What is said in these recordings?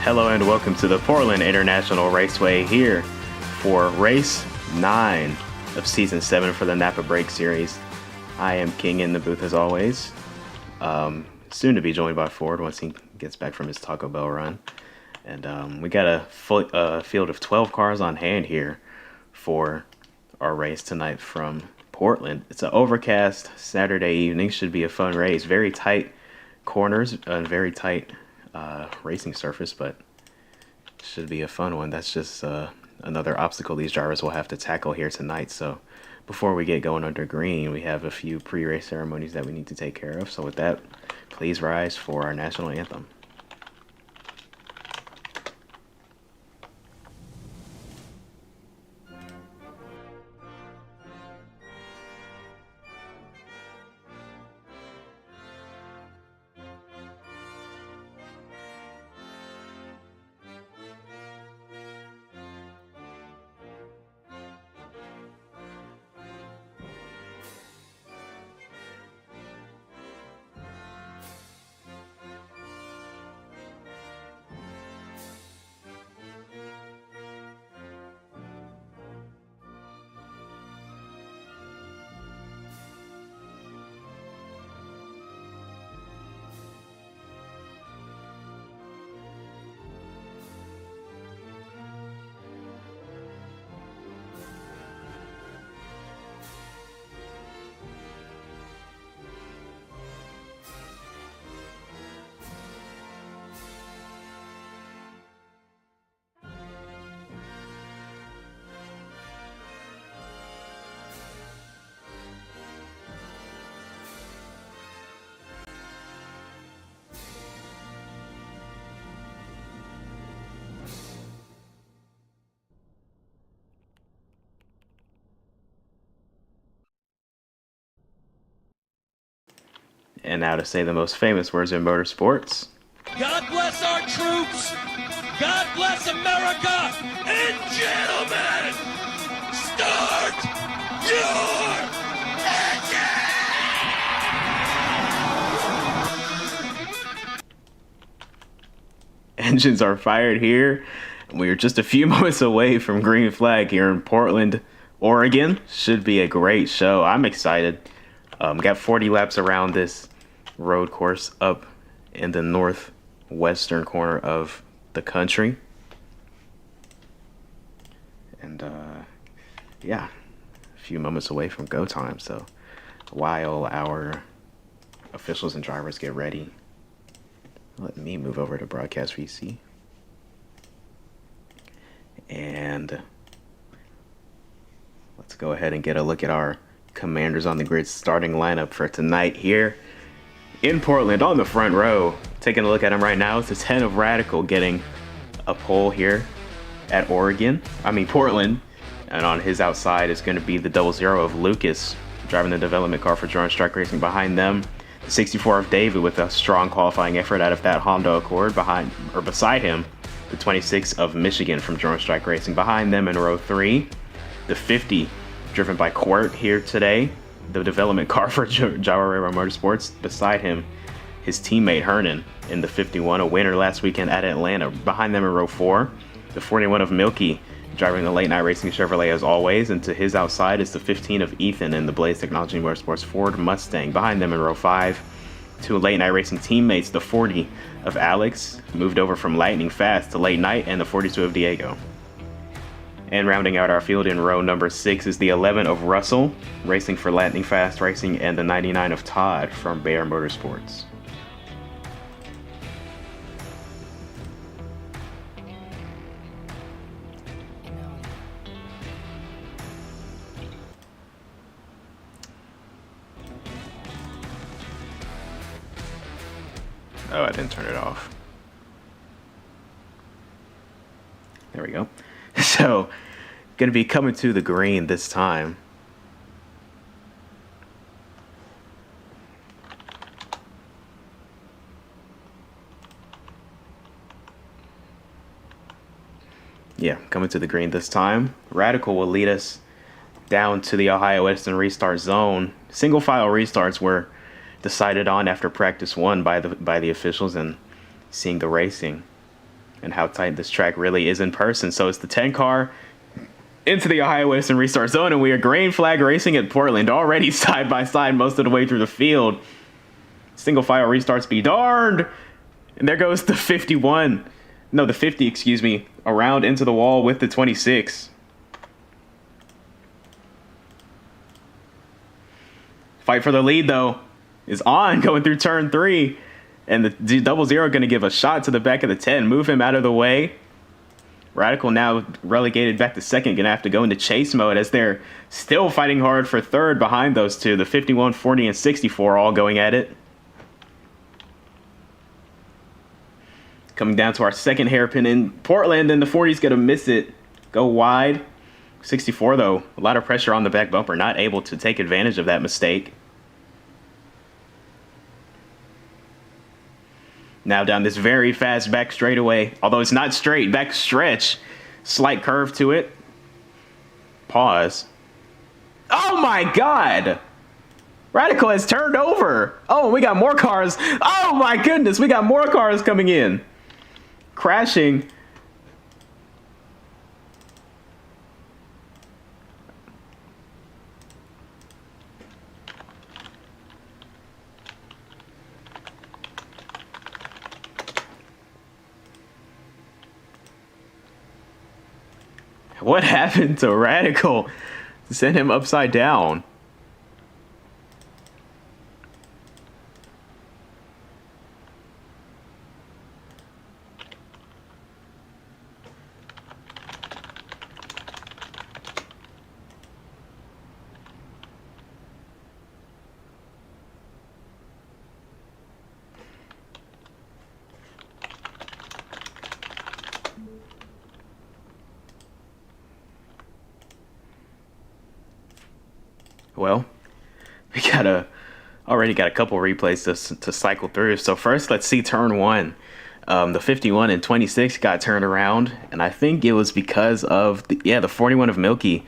Hello and welcome to the Portland International Raceway here for race 9 of season 7 for the NAPA Brakes Series. I am King in the booth as always, soon to be joined by Ford once he gets back from his Taco Bell run. And we got a full field of 12 cars on hand here for our race tonight from Portland. It's an overcast Saturday evening, should be a fun race. Very tight corners and very tight racing surface, but should be a fun one. That's just another obstacle these drivers will have to tackle here tonight. So before we get going under green, we have a few pre-race ceremonies that we need to take care of. So with that, please rise for our national anthem. And now to say the most famous words in motorsports. God bless our troops. God bless America. And gentlemen, start your Engines are fired here. We are just a few moments away from green flag here in Portland, Oregon. Should be a great show. I'm excited. Got 40 laps around this road course up in the northwestern corner of the country. And yeah, a few moments away from go time. So while our officials and drivers get ready, let me move over to Broadcast VC. And let's go ahead and get a look at our commanders on the grid starting lineup for tonight here in Portland on the front row. Taking a look at him right now, it's a 10 of Radical getting a pole here at Portland. And on his outside is going to be the 00 of Lucas driving the development car for Drone Strike Racing. Behind them, the 64 of David with a strong qualifying effort out of that Honda Accord. Beside him, the 26 of Michigan from Drone Strike Racing. Behind them in row 3, the 50 driven by Quirt here today, the development car for Jawa Motorsports. Beside him, his teammate Hernan in the 51, a winner last weekend at Atlanta. Behind them in row 4, the 41 of Milky driving the Late Night Racing Chevrolet as always, and to his outside is the 15 of Ethan in the Blaze Technology Motorsports Ford Mustang. Behind them in row 5, two Late Night Racing teammates, the 40 of Alex, moved over from Lightning Fast to Late Night, and the 42 of Diego. And rounding out our field in row number 6 is the 11 of Russell, racing for Lightning Fast Racing, and the 99 of Todd from Bear Motorsports. Oh, I didn't turn it off. There we go. So, going to be coming to the green this time. Yeah, coming to the green this time. Radical will lead us down to the Ohio Edison restart zone. Single file restarts were decided on after practice 1 by the officials and seeing the racing. and how tight this track really is in person. So it's the 10 car into the Ohio Edison restart zone, and we are green flag racing at Portland, already side by side most of the way through the field. Single file restarts be darned. And there goes the 51. No, the 50, excuse me, around into the wall with the 26. Fight for the lead, though, is on going through turn 3. And the double zero going to give a shot to the back of the 10. Move him out of the way. Radical now relegated back to second. Going to have to go into chase mode as they're still fighting hard for third behind those two. The 51, 40, and 64 all going at it. Coming down to our second hairpin in Portland, and the 40's going to miss it. Go wide. 64, though, a lot of pressure on the back bumper. Not able to take advantage of that mistake. Now down this very fast back straightaway. Although it's not straight, back stretch. Slight curve to it. Pause. Oh my God! Radical has turned over. Oh, we got more cars. Oh my goodness, we got more cars coming in. Crashing. What happened to Radical to send him upside down? Well, we already got a couple replays to cycle through. So first, let's see turn 1. The 51 and 26 got turned around, and I think it was because of the 41 of Milky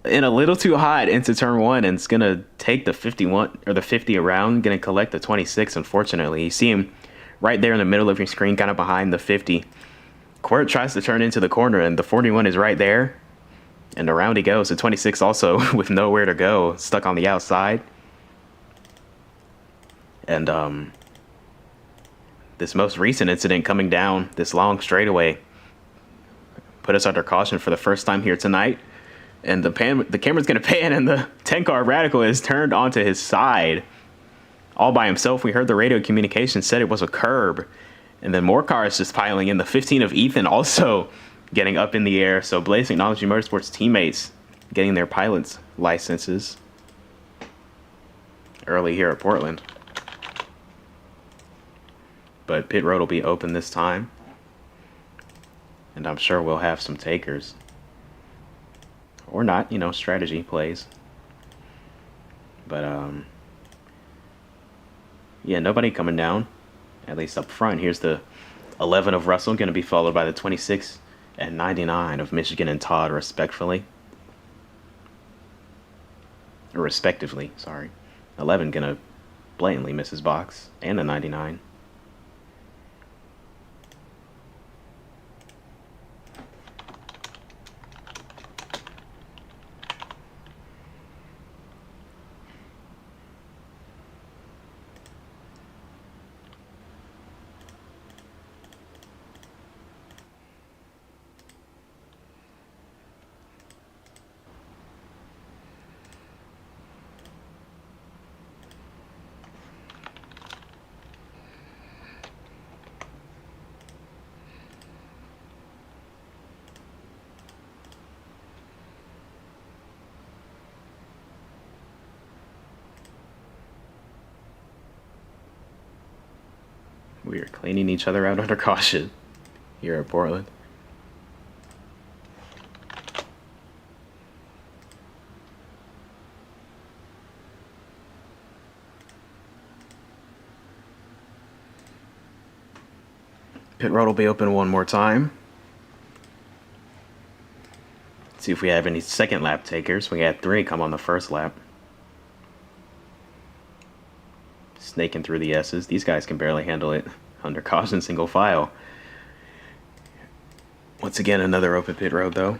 in a little too hot into turn 1, and it's gonna take the 51 or the 50 around, gonna collect the 26. Unfortunately, you see him right there in the middle of your screen, kind of behind the 50. Quirt tries to turn into the corner, and the 41 is right there. And around he goes. The 26 also with nowhere to go, stuck on the outside. And this most recent incident coming down this long straightaway put us under caution for the first time here tonight. And the camera's going to pan, and the 10 car Radical is turned onto his side all by himself. We heard the radio communication said it was a curb. And then more cars just piling in. The 15 of Ethan also getting up in the air. So Blaze Technology Motorsports teammates getting their pilot's licenses early here at Portland. But pit road will be open this time, and I'm sure we'll have some takers. Or not, strategy plays. But yeah, nobody coming down, at least up front. Here's the 11 of Russell, going to be followed by the 26 and 99 of Michigan and Todd, respectively. 11 gonna blatantly miss his box, and the 99. We are cleaning each other out under caution here at Portland. Pit road will be open one more time. Let's see if we have any second lap takers. We had 3 come on the first lap. Snaking through the S's. These guys can barely handle it under caution single file. Once again, another open pit road, though.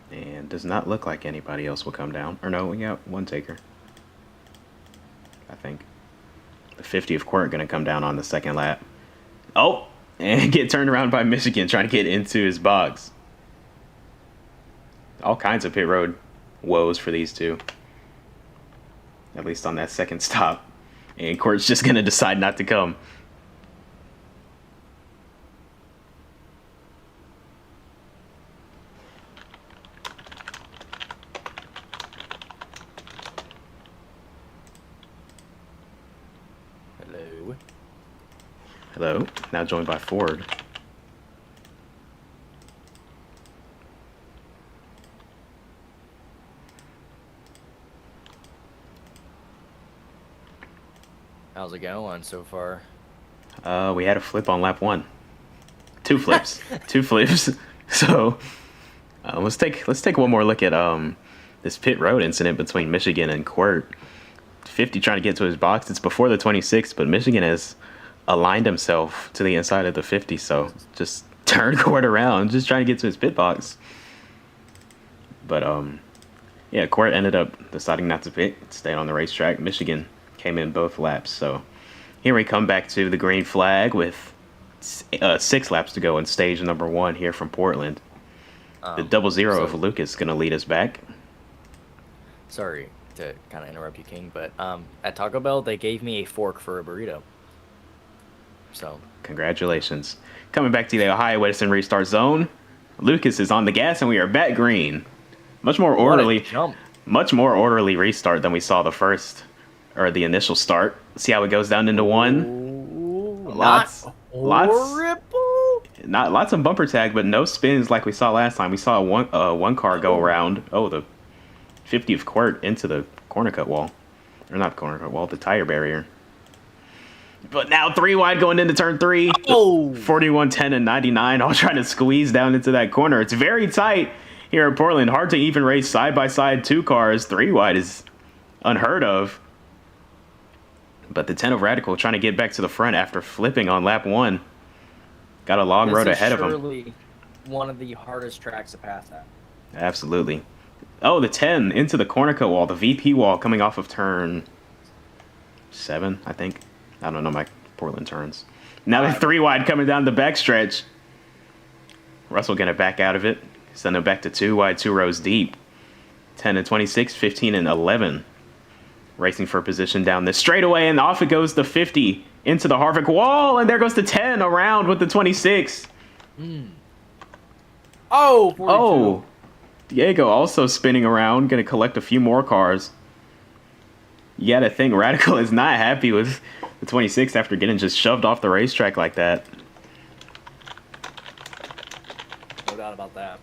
And does not look like anybody else will come down. Or no, we got one taker, I think. The 50 of Court going to come down on the second lap. Oh, and get turned around by Michigan trying to get into his box. All kinds of pit road woes for these two. At least on that second stop. And Court's just going to decide not to come. Hello, now joined by Ford. How's it going so far? We had a flip on lap 1. 2 flips. 2 flips. So let's take one more look at this pit road incident between Michigan and Court. 50 trying to get to his box. It's before the 26, but Michigan has aligned himself to the inside of the 50, so just turned Court around, just trying to get to his pit box. But yeah, Court ended up deciding not to pit, stayed on the racetrack. Michigan came in both laps, so here we come back to the green flag with 6 laps to go in stage number 1 here from Portland. The 00 of Lucas is going to lead us back. Sorry to kind of interrupt you, King, but at Taco Bell, they gave me a fork for a burrito. So congratulations. Coming back to the Ohio Edison restart zone, Lucas is on the gas and we are back green. Much more orderly restart than we saw the initial start. See how it goes down into 1. Ooh, lots of bumper tag, but no spins like we saw last time. We saw one car go around. Oh, the 50 of Court into the corner cut wall, or not the corner cut wall, the tire barrier. But now 3 wide going into turn 3. Oh. 41, 10, and 99 all trying to squeeze down into that corner. It's very tight here in Portland. Hard to even race side-by-side 2 cars. 3 wide is unheard of. But the 10 of Radical trying to get back to the front after flipping on lap 1. Got a long road ahead of him. This is surely one of the hardest tracks to pass at. Absolutely. Oh, the 10 into the corner cut wall. The VP wall coming off of turn 7, I think. I don't know my Portland turns. Now they're 3 wide coming down the backstretch. Russell going to back out of it. Send him back to 2 wide, 2 rows deep. 10 and 26, 15 and 11. Racing for position down this straightaway, and off it goes the 50 into the Harvick wall, and there goes the 10 around with the 26. Oh, 42. Oh, Diego also spinning around, going to collect a few more cars. You gotta think Radical is not happy with the 26 after getting just shoved off the racetrack like that. No doubt about that.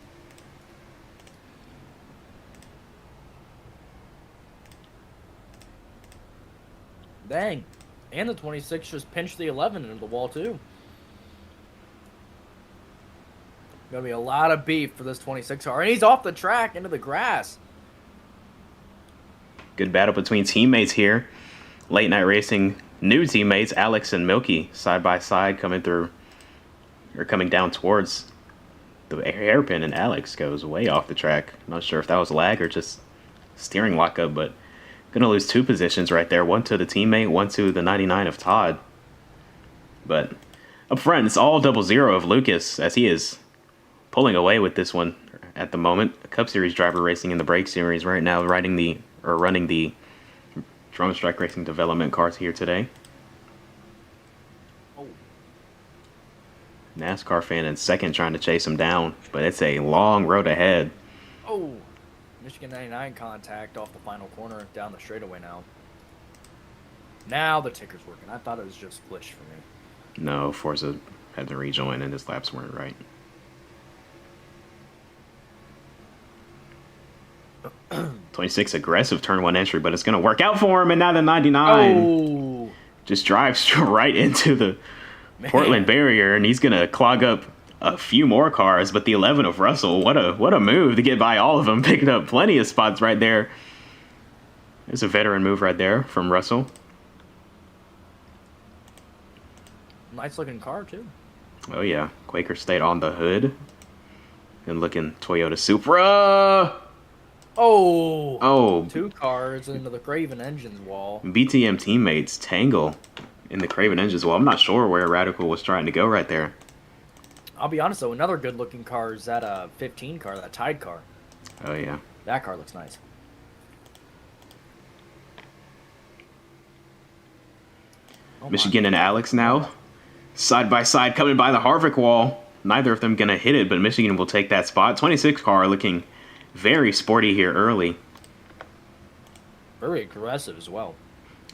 Dang. And the 26 just pinched the 11 into the wall, too. Gonna be a lot of beef for this 26 car. And he's off the track into the grass. Good battle between teammates here. Late night racing, new teammates, Alex and Milky, side by side coming through, or coming down towards the hairpin, and Alex goes way off the track. Not sure if that was lag or just steering lockup, but gonna lose 2 positions right there. 1 to the teammate, 1 to the 99 of Todd. But up front, it's all 00 of Lucas, as he is pulling away with this one at the moment. A Cup Series driver racing in the Brakes Series right now, running the Drone Strike Racing development cars here today. Oh. NASCAR fan in second trying to chase him down, but it's a long road ahead. Oh. Michigan 99 contact off the final corner down the straightaway now. Now the ticker's working. I thought it was just glitched for me. No, Forza had to rejoin and his laps weren't right. .26 aggressive turn 1 entry, but it's going to work out for him, and now the 99 just drives right into the Portland barrier, and he's going to clog up a few more cars, but the 11 of Russell, what a move to get by all of them, picking up plenty of spots right there There's a veteran move right there from Russell. Nice looking car too. Oh yeah, Quaker State on the hood. And looking Toyota Supra. Oh! Oh, 2 cars into the Craven Engines wall. BTM teammates tangle in the Craven Engines wall. I'm not sure where Radical was trying to go right there. I'll be honest though, another good looking car is that 15 car, that Tide car. Oh yeah. That car looks nice. Oh, Michigan and Alex now side by side coming by the Harvick wall. Neither of them gonna hit it, but Michigan will take that spot. 26 car looking very sporty here early. Very aggressive as well.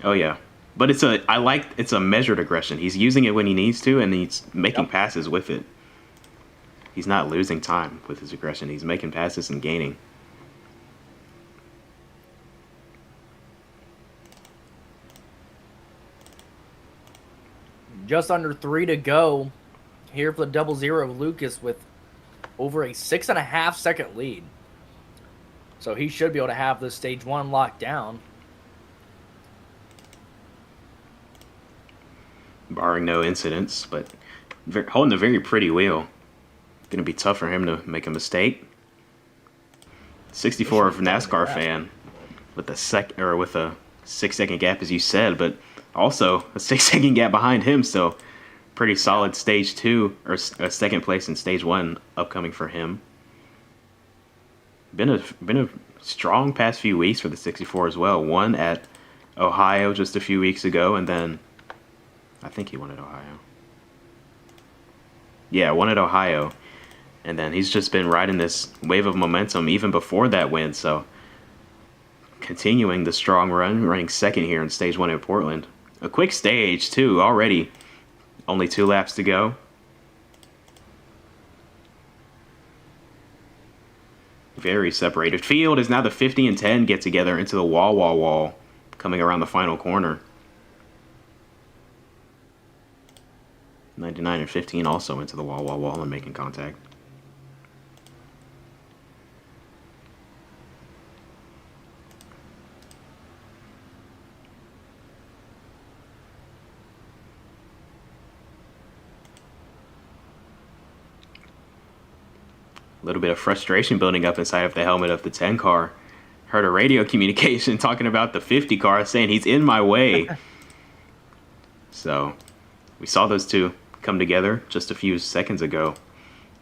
Oh yeah, but it's a measured aggression. He's using it when he needs to, and he's making passes with it. He's not losing time with his aggression. He's making passes and gaining. Just under 3 to go here for the 0-0 of Lucas with over a 6.5 second lead. So he should be able to have this stage 1 locked down. Barring no incidents, but holding a very pretty wheel. Going to be tough for him to make a mistake. 64 of NASCAR fan with a 6-second gap, as you said, but also a 6-second gap behind him. So pretty solid stage 2 or second place in stage 1 upcoming for him. Been a strong past few weeks for the 64 as well. Won at Ohio just a few weeks ago, and then I think he won at Ohio. Yeah, won at Ohio. And then he's just been riding this wave of momentum even before that win. So continuing the strong run, running second here in stage 1 in Portland. A quick stage too already. Only 2 laps to go. Very separated. Field is now the 50 and 10 get together into the Wawa wall coming around the final corner. 99 and 15 also into the Wawa wall and making contact. A little bit of frustration building up inside of the helmet of the 10 car. Heard a radio communication talking about the 50 car saying he's in my way. So we saw those two come together just a few seconds ago.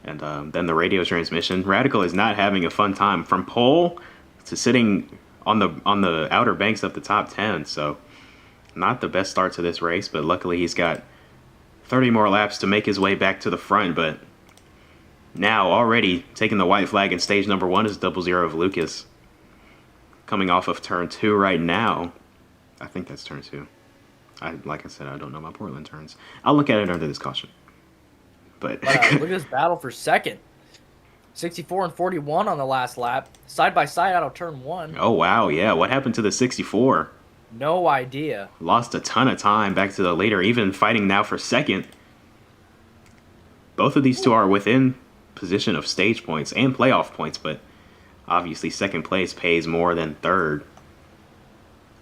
And then the radio transmission. Radical is not having a fun time. From pole to sitting on the outer banks of the top 10. So not the best start to this race, but luckily he's got 30 more laps to make his way back to the front. But now already taking the white flag in stage number 1 is 0-0 of Lucas. Coming off of turn 2 right now. I think that's turn 2. Like I said, I don't know my Portland turns. I'll look at it under this caution. But look at this battle for second. 64 and 41 on the last lap. Side by side out of turn 1. Oh, wow. Yeah. What happened to the 64? No idea. Lost a ton of time back to the leader, even fighting now for second. Both of these two are within position of stage points and playoff points, but obviously second place pays more than third.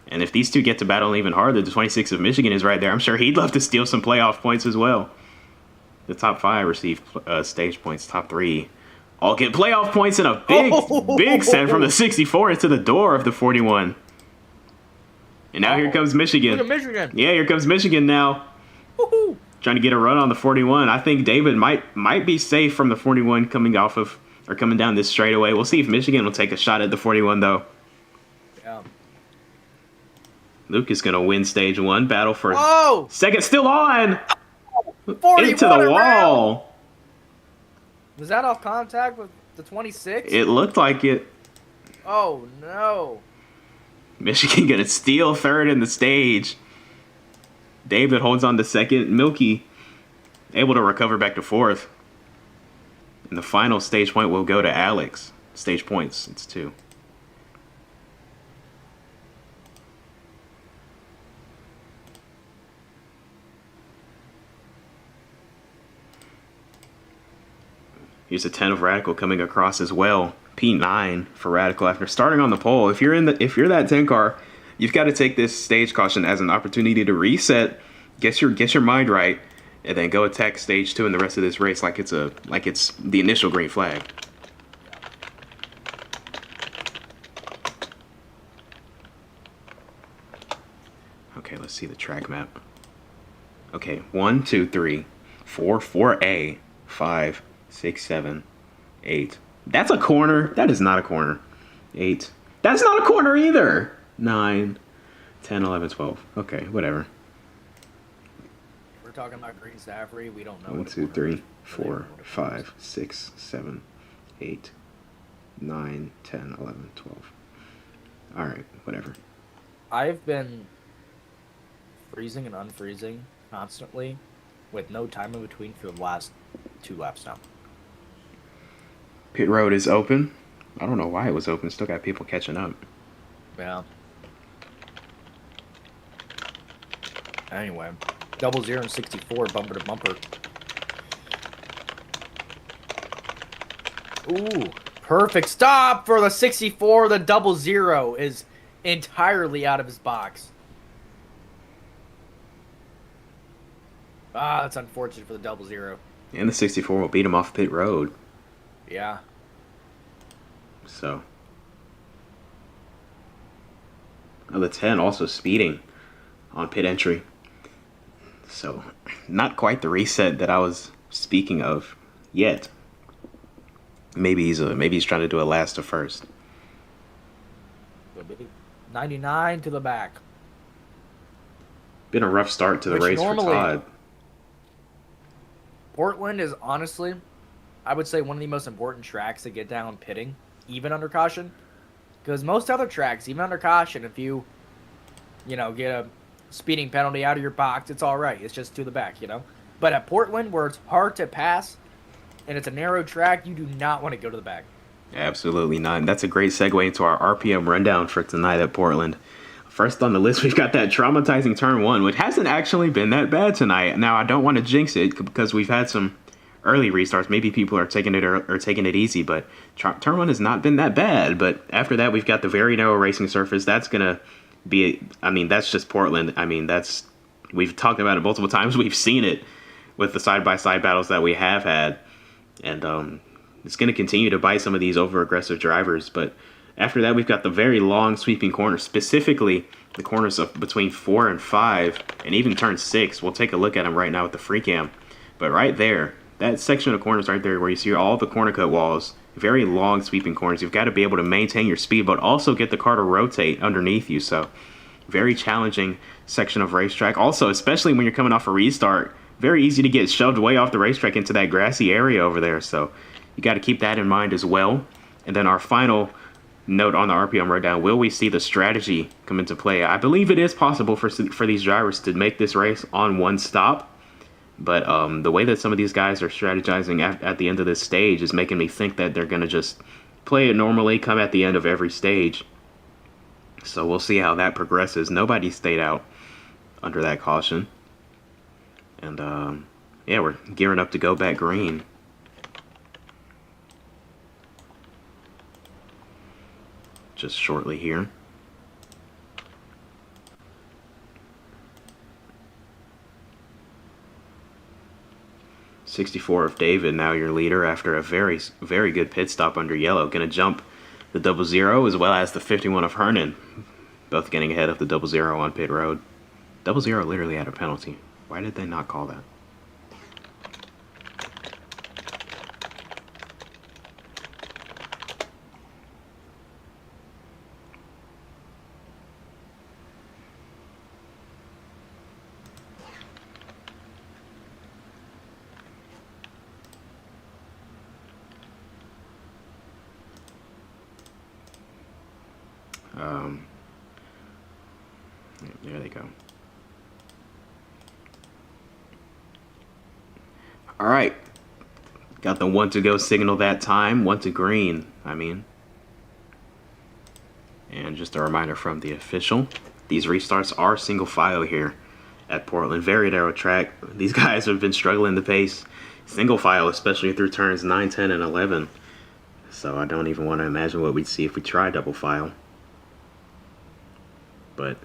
And if these two get to battle even harder, the 26 of Michigan is right there. I'm sure he'd love to steal some playoff points as well. The top 5 receive stage points. Top 3 all get playoff points, and a big send from the 64 into the door of the 41. And now here comes Michigan. Look at Michigan. Yeah, here comes Michigan now. Woohoo. Trying to get a run on the 41. I think David might be safe from the 41 coming down this straightaway. We'll see if Michigan will take a shot at the 41 though. Yeah. Luke is going to win stage 1. Battle for second. Still on. 41 into the wall. Was that off contact with the 26? It looked like it. Oh, no. Michigan going to steal third in the stage. David holds on to second. Milky able to recover back to fourth. And the final stage point will go to Alex. Stage points. It's 2. Here's a 10 of Radical coming across as well. P9 for Radical after starting on the pole. If you're that 10 car, you've got to take this stage caution as an opportunity to reset, get your mind right, and then go attack stage 2 and the rest of this race like it's the initial green flag. Okay, let's see the track map. Okay, 1, 2, 3, 4, 4A, 5, 6, 7, 8. That's a corner. That is not a corner. 8. That's not a corner either. 9, 10, 11, 12. Okay, whatever. We're talking about green Stafford. We don't know. 1, 2, 3, 4, 5, 6, 7, 8, 9, 10, 11, 12. All right, whatever. I've been freezing and unfreezing constantly with no time in between for the last 2 laps now. Pit road is open. I don't know why it was open. Still got people catching up. Yeah. Anyway, 00 and 64, bumper to bumper. Ooh, perfect stop for the 64. The 00 is entirely out of his box. Ah, that's unfortunate for the 00. And the 64 will beat him off pit road. Yeah. So. Oh, the 10 also speeding on pit entry. So, not quite the reset that I was speaking of yet. Maybe he's trying to do a last to first. 99 to the back. Been a rough start to the race for Todd. Portland is honestly, I would say, one of the most important tracks to get down pitting, even under caution. Because most other tracks, even under caution, if you get a speeding penalty out of your box, it's all right. It's just to the back, But at Portland, where it's hard to pass and it's a narrow track, you do not want to go to the back. Absolutely not. And that's a great segue into our RPM rundown for tonight at Portland. First on the list, we've got that traumatizing turn 1, which hasn't actually been that bad tonight. Now, I don't want to jinx it because we've had some early restarts. Maybe people are taking it easy, but turn 1 has not been that bad. But after that, we've got the very narrow racing surface. That's going to be, that's just Portland. We've talked about it multiple times. We've seen it with the side-by-side battles that we have had. And it's going to continue to bite some of these over-aggressive drivers. But after that, we've got the very long sweeping corners, specifically the corners of between 4 and 5, and even turn 6. We'll take a look at them right now with the free cam. But right there, that section of corners right there where you see all the corner cut walls, very long sweeping corners. You've got to be able to maintain your speed, but also get the car to rotate underneath you. So very challenging section of racetrack. Also, especially when you're coming off a restart, very easy to get shoved way off the racetrack into that grassy area over there. So you got to keep that in mind as well. And then our final note on the RPM rundown, will we see the strategy come into play? I believe it is possible for these drivers to make this race on one stop. But the way that some of these guys are strategizing at the end of this stage is making me think that they're going to just play it normally, come at the end of every stage. So we'll see how that progresses. Nobody stayed out under that caution. And yeah, we're gearing up to go back green. Just shortly here. '64 of David, now your leader after a very, very good pit stop under yellow. Going to jump the 00 as well as the 51 of Hernan. Both getting ahead of the 00 on pit road. 00 literally had a penalty. Why did they not call that? There they go. All right. Got the 1 to go signal that time. 1 to green, And just a reminder from the official, these restarts are single file here at Portland. Very narrow track. These guys have been struggling to pace single file, especially through turns 9, 10, and 11. So I don't even want to imagine what we'd see if we try double file. but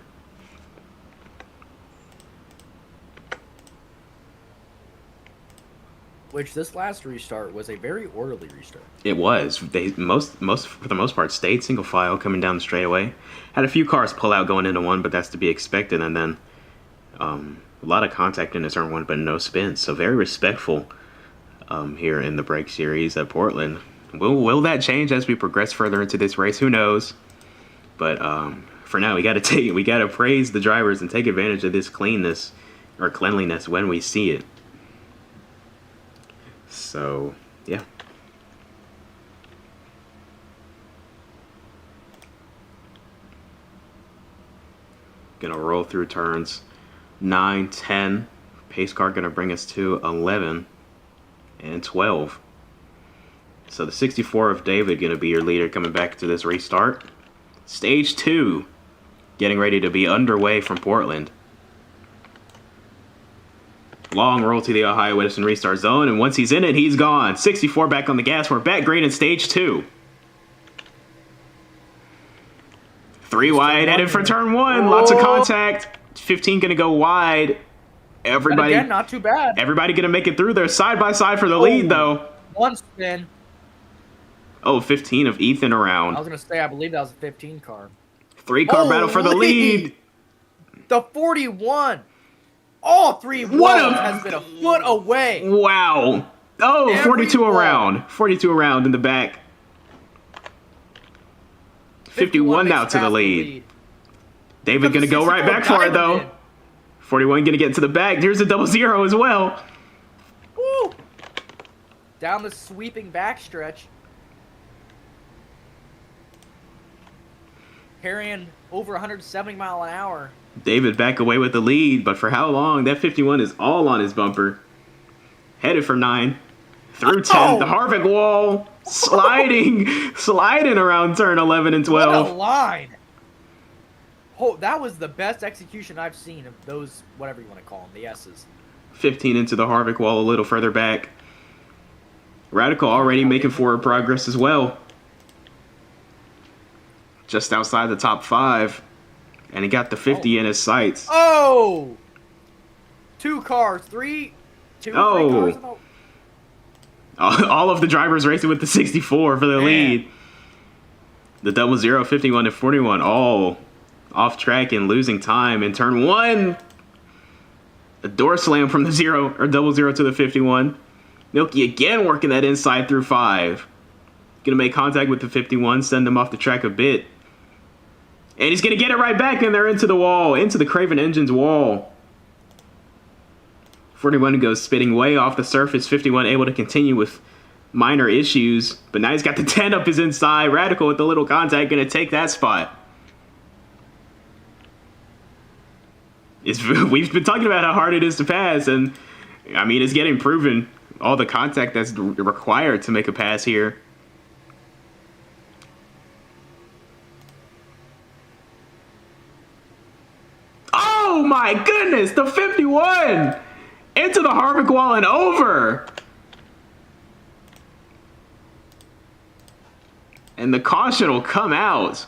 Which this last restart was a very orderly restart. it was. They most for the most part stayed single file coming down the straightaway. Had a few cars pull out going into one, but that's to be expected. And then a lot of contact into turn one, but no spins. So very respectful here in the Brake Series at Portland. Will that change as we progress further into this race? Who knows? But for now, we got to praise the drivers and take advantage of this cleanness or cleanliness when we see it. So, yeah. Gonna roll through turns 9, 10. Pace car gonna bring us to 11 and 12. So the 64 of David gonna be your leader coming back to this restart. Stage 2 getting ready to be underway from Portland. Long roll to the Ohio Edison restart zone, and once he's in it, he's gone. 64 back on the gas. We're back green in stage 2. 3 wide, headed for turn 1. Lots of contact. 15 gonna go wide. Everybody, again, not too bad. Everybody gonna make it through there side by side for the lead, though. One spin. Oh, 15 of Ethan around. I was gonna say, I believe that was a 15 car. 3-car battle for the lead. The 41. All 3 walls has been a foot away. Wow. Oh, 42 around. 42 around in the back. 51 now to the lead. David going to go right back for it, though. 41 going to get to the back. Here's a 00 as well. Woo. Down the sweeping backstretch. Carrying over 170 mile an hour. David back away with the lead, but for how long? That 51 is all on his bumper. Headed for 9. Through 10. The Harvick wall. Sliding around turn 11 and 12. What a line. Oh, that was the best execution I've seen of those, whatever you want to call them, the S's. 15 into the Harvick wall, a little further back. Radical already making forward progress as well. Just outside the top 5. And he got the 50 in his sights. Oh! 2 cars. 3 cars. All of the drivers racing with the 64 for the lead. The 00, 51 to 41, all off track and losing time in turn 1. A door slam from the 00 to the 51. Milky again working that inside through 5. Gonna make contact with the 51, send them off the track a bit. And he's going to get it right back, and they're into the wall, into the Craven Engines wall. 41 goes spitting way off the surface. 51 able to continue with minor issues. But now he's got the 10 up his inside. Radical with the little contact, going to take that spot. We've been talking about how hard it is to pass, and I mean, it's getting proven. All the contact that's required to make a pass here. Oh my goodness, the 51 into the Harvick wall and over. And the caution will come out.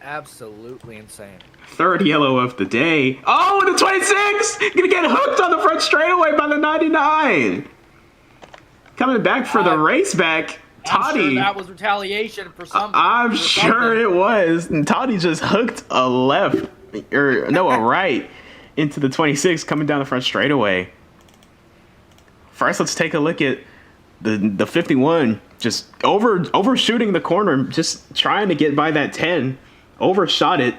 Absolutely insane. 3rd yellow of the day. Oh, the 26 gonna get hooked on the front straightaway by the 99. Coming back for the race back. Toddy, I'm sure that was retaliation for something. I'm sure it was. And Toddy just hooked a left, or no, a right into the 26 coming down the front straightaway. First, let's take a look at the 51 just overshooting the corner, just trying to get by that 10. Overshot it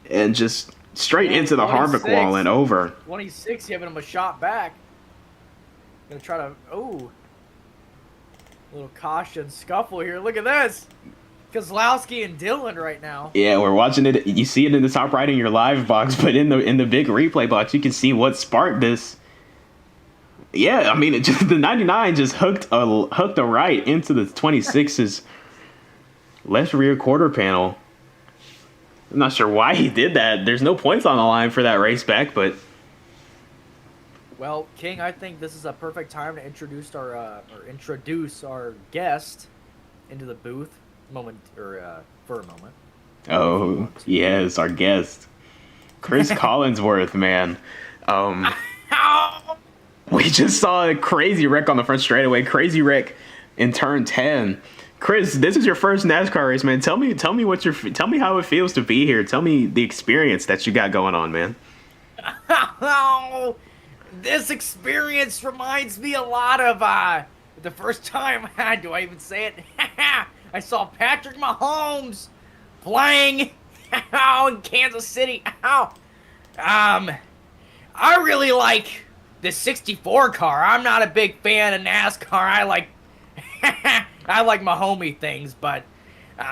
and just straight into the Harvick wall and over. 26 giving him a shot back. Gonna try to little caution scuffle here. Look at this. Kozlowski and Dillon right now. Yeah, we're watching it. You see it in the top right in your live box, but in the big replay box, you can see what sparked this. Yeah, I mean, the 99 just hooked a right into the 26's left rear quarter panel. I'm not sure why he did that. There's no points on the line for that race back, but... Well, King, I think this is a perfect time to introduce our guest. into the booth for a moment. Oh, yes, our guest, Chris Collinsworth, man. We just saw a crazy wreck on the front straightaway. Crazy wreck in turn 10. Chris, this is your first NASCAR race, man. Tell me how it feels to be here. Tell me the experience that you got going on, man. Oh, this experience reminds me a lot of the first time. Do I even say it? I saw Patrick Mahomes playing in Kansas City. I really like the 64 car. I'm not a big fan of NASCAR. I like I like my homie things, but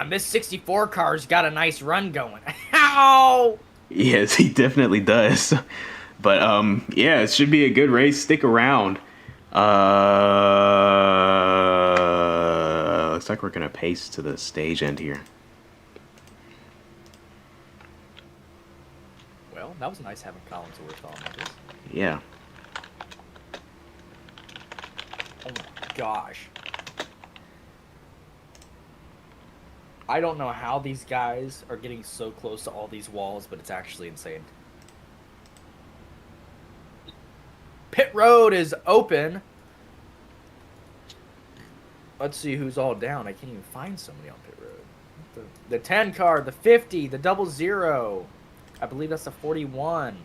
this 64 car's got a nice run going. Ow! Yes, he definitely does. But yeah, it should be a good race. Stick around. Looks like we're gonna pace to the stage end here. Well, that was nice having Collinsworth on like this. Yeah. Oh my gosh. I don't know how these guys are getting so close to all these walls, but it's actually insane. Pit road is open. Let's see who's all down. I can't even find somebody on pit road. The 10 car, the 50, the 00. I believe that's the 41.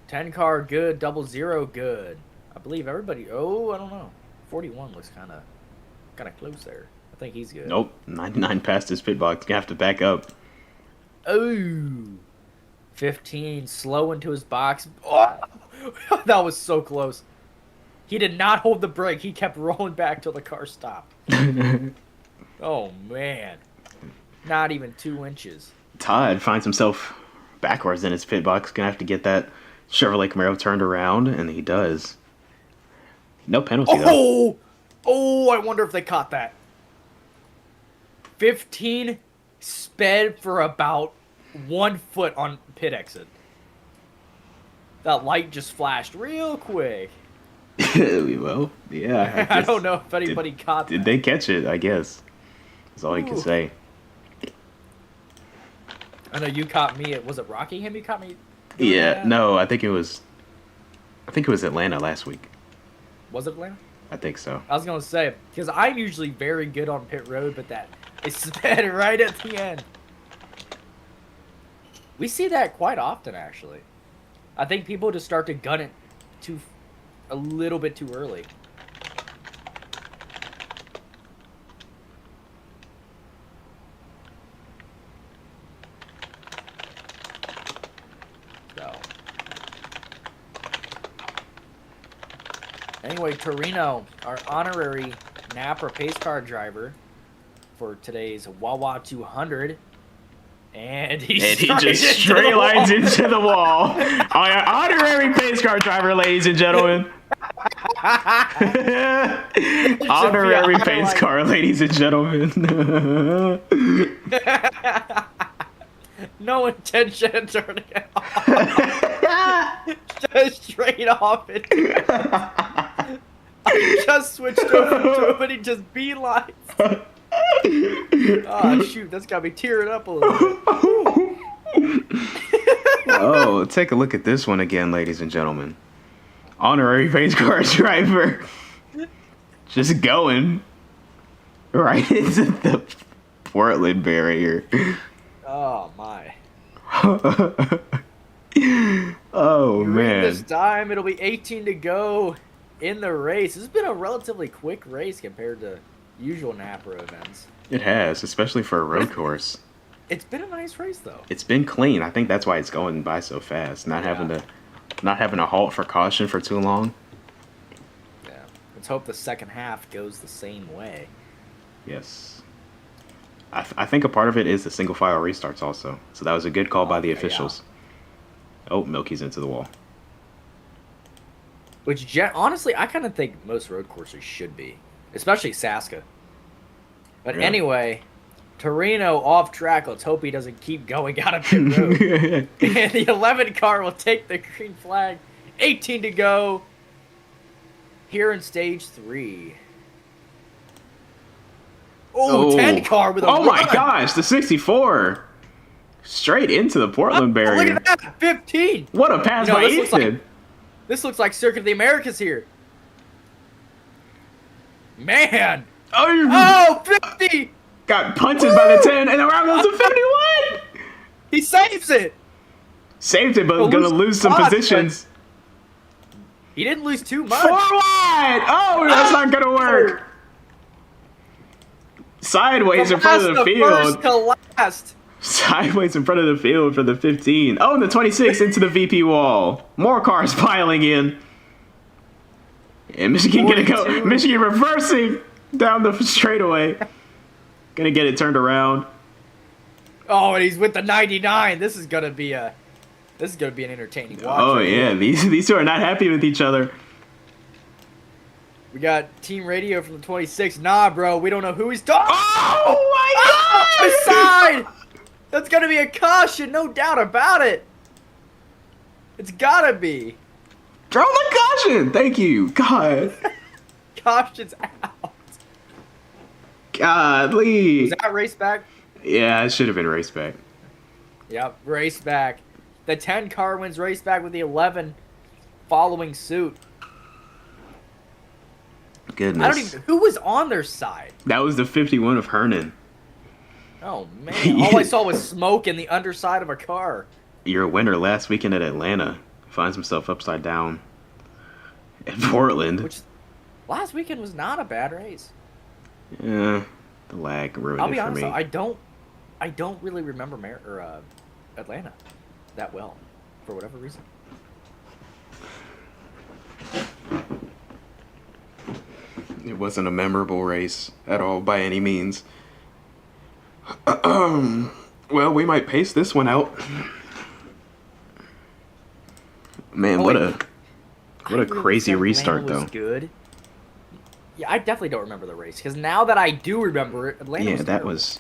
10 car good, 00 good. I believe everybody. Oh, I don't know. 41 looks kind of close there. I think he's good. Nope. 99 past his pit box. Gonna have to back up. Oh. 15 slow into his box. Oh, that was so close. He did not hold the brake. He kept rolling back till the car stopped. Oh, man. Not even 2 inches. Todd finds himself backwards in his pit box. Gonna have to get that Chevrolet Camaro turned around, and he does. No penalty, though. Oh, I wonder if they caught that. 15 sped for about 1 foot on pit exit. That light just flashed real quick. Well, yeah. I don't know if anybody caught that. Did they catch it? I guess. That's all you can say. I know you caught me. Was it Rockingham you caught me? Yeah, that? no, I think it was Atlanta last week. Was it Atlanta? I think so. I was going to say, because I'm usually very good on pit road, but it sped right at the end. We see that quite often, actually. I think people just start to gun it a little bit too early. So. Anyway, Torino, our honorary NAPA pace car driver for today's Wawa 200. And he just straight lines into the wall. Our honorary pace car driver, ladies and gentlemen. Honorary pace car, ladies and gentlemen. No intention of turning it off. Just straight off it. I just switched over to him and he just beelines. Oh, shoot, that's got me tearing up a little bit. Oh, take a look at this one again, ladies and gentlemen. Honorary pace car driver. Just going right into the Portland barrier. Oh, my. Oh, man. This time, it'll be 18 to go in the race. This has been a relatively quick race compared to usual NAPA events. It has, especially for a road course. It's been a nice race, though. It's been clean. I think that's why it's going by so fast. Not having to halt for caution for too long. Yeah. Let's hope the second half goes the same way. Yes. I think a part of it is the single file restarts also. So that was a good call by the officials. Yeah. Oh, Milky's into the wall. Which, honestly, I kind of think most road courses should be. Especially Saska. But really? Anyway, Torino off track. Let's hope he doesn't keep going out of pit road. And the 11 car will take the green flag. 18 to go here in stage 3. Oh, 10 car with a Oh my run. gosh, the 64. Straight into the Portland barrier. Look at that, 15. What a pass by Ethan. This looks like Circuit of the Americas here. Man. Oh, 50. got punted by the 10, and around goes the 51. He saves it. Saved it, but He'll gonna lose lose some spots, positions. He didn't lose too much. 4 wide. Oh, that's not gonna work. Sideways in front of the field. First to last. Sideways in front of the field for the 15. Oh, and the 26 into the VP wall. More cars piling in. And Michigan gonna go. 42. Michigan reversing down the straightaway. Gonna get it turned around. Oh, and he's with the 99. This is gonna be an entertaining watch. Oh right yeah, here. these two are not happy with each other. We got team radio from the 26. Nah, bro, we don't know who he's talking. Oh my God! Side. That's gonna be a caution, no doubt about it. It's gotta be. Throw the caution. Thank you. God. Caution's out. Godly. Was that race back? Yeah, it should have been race back. Yep, race back. The 10 car wins race back with the 11 following suit. Goodness. I don't even. Who was on their side? That was the 51 of Hernan. Oh man! All I saw was smoke in the underside of a car. Your winner last weekend at Atlanta finds himself upside down at Portland. Which last weekend was not a bad race. Yeah, the lag ruined I'll it be for honest, me. though, I don't really remember Atlanta that well, for whatever reason. It wasn't a memorable race at all by any means. Well, we might pace this one out. Man, what a crazy said restart Atlanta was though. Good. Yeah, I definitely don't remember the race because now that I do remember it, Atlanta. Yeah, was that terrible. was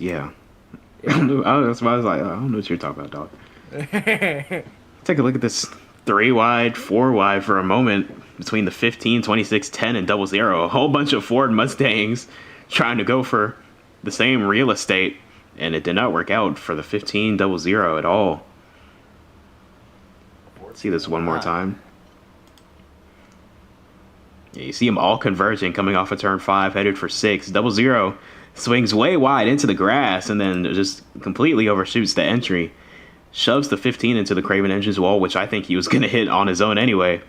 that's why I was like, I don't know what you're talking about, dog. Take a look at this 3 wide, 4 wide for a moment between the 15, 26, 10, and 00. A whole bunch of Ford Mustangs trying to go for the same real estate, and it did not work out for the 15 00 at all. Let's see this one more time. Yeah, you see them all converging coming off of turn 5, headed for 6. 00 swings way wide into the grass and then just completely overshoots the entry. Shoves the 15 into the Craven Engines wall, which I think he was going to hit on his own anyway.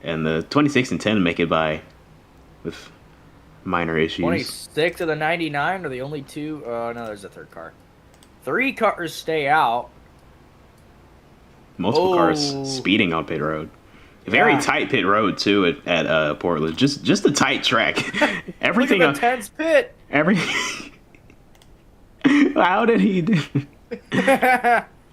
And the 26 and 10 make it by with minor issues. 26 of the 99 are the only two. No, there's a third car. 3 cars stay out. Multiple cars speeding on pit road. Very tight pit road too at Portland. Just a tight track. Everything Look at the 10's pit. How did he do?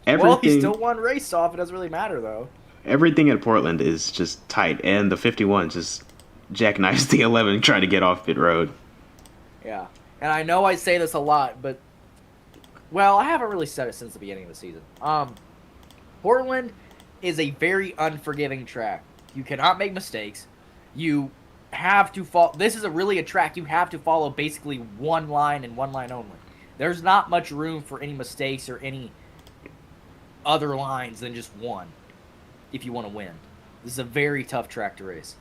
Well, he still won race off. It doesn't really matter though. Everything at Portland is just tight, and the 51 just jackknifes the 11 trying to get off pit road. Yeah, and I know I say this a lot, but well, I haven't really said it since the beginning of the season. Portland is a very unforgiving track. You cannot make mistakes. You have to follow. This is really a track you have to follow basically one line and one line only. There's not much room for any mistakes or any other lines than just one if you want to win. This is a very tough track to race.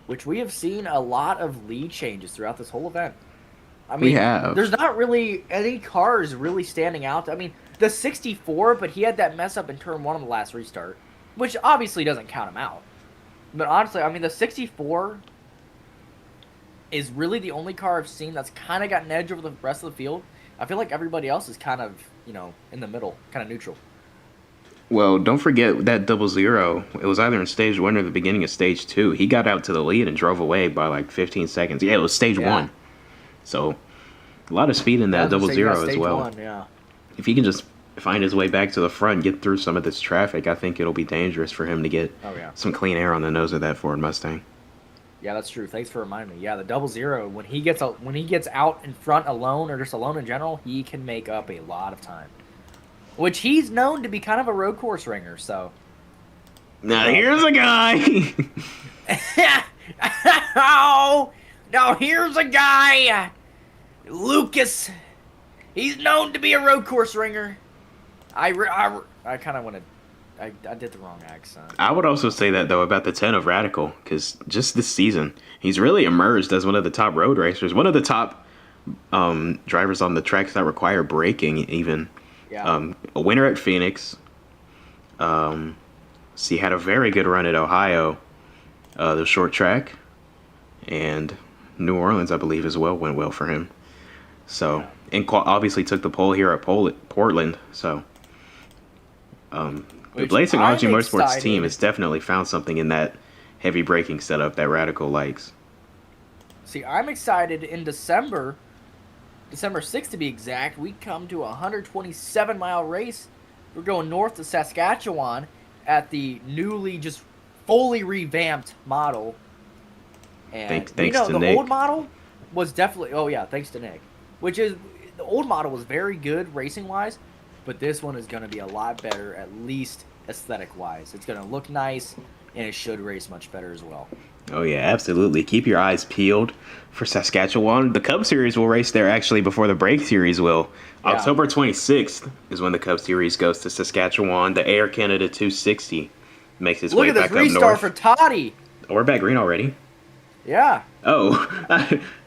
Which we have seen a lot of lead changes throughout this whole event. I mean, We have. There's not really any cars really standing out. I mean, the 64, but he had that mess up in turn 1 of the last restart, which obviously doesn't count him out. But honestly, I mean, the 64 is really the only car I've seen that's kind of got an edge over the rest of the field. I feel like everybody else is kind of, in the middle, kind of neutral. Well, don't forget that 00. It was either in stage 1 or the beginning of stage 2. He got out to the lead and drove away by like 15 seconds. Yeah, it was stage 1. So, a lot of speed in that 00 as well. Yeah. If he can just find his way back to the front, get through some of this traffic, I think it'll be dangerous for him to get some clean air on the nose of that Ford Mustang. Yeah, that's true. Thanks for reminding me. Yeah, the 00, when he gets out in front alone or just alone in general, he can make up a lot of time. Which he's known to be kind of a road course ringer, so. Now here's a guy. Oh, now here's a guy, Lucas. He's known to be a road course ringer. I kind of want to. I did the wrong accent. I would also say that, though, about the 10 of Radical, because just this season, he's really emerged as one of the top road racers, one of the top drivers on the tracks that require braking, even. Yeah. A winner at Phoenix. So he had a very good run at Ohio, the short track, and New Orleans, I believe, as well, went well for him. So, and obviously took the pole here at Portland, so... the Blaze Technology Motorsports team has definitely found something in that heavy braking setup that Radical likes. See, I'm excited in December 6th to be exact. We come to a 127-mile race. We're going north to Saskatchewan at the newly just fully revamped model. And thanks to the Nick. old model was definitely, thanks to Nick. Which is, the old model was very good racing-wise. But this one is going to be a lot better, at least aesthetic-wise. It's going to look nice, and it should race much better as well. Oh, yeah, absolutely. Keep your eyes peeled for Saskatchewan. The Cup Series will race there, actually, before the Brakes Series will. Yeah. October 26th is when the Cup Series goes to Saskatchewan. The Air Canada 260 makes its way back up north. Look at this restart for Toddy. Oh, we're back green already? Yeah. Oh.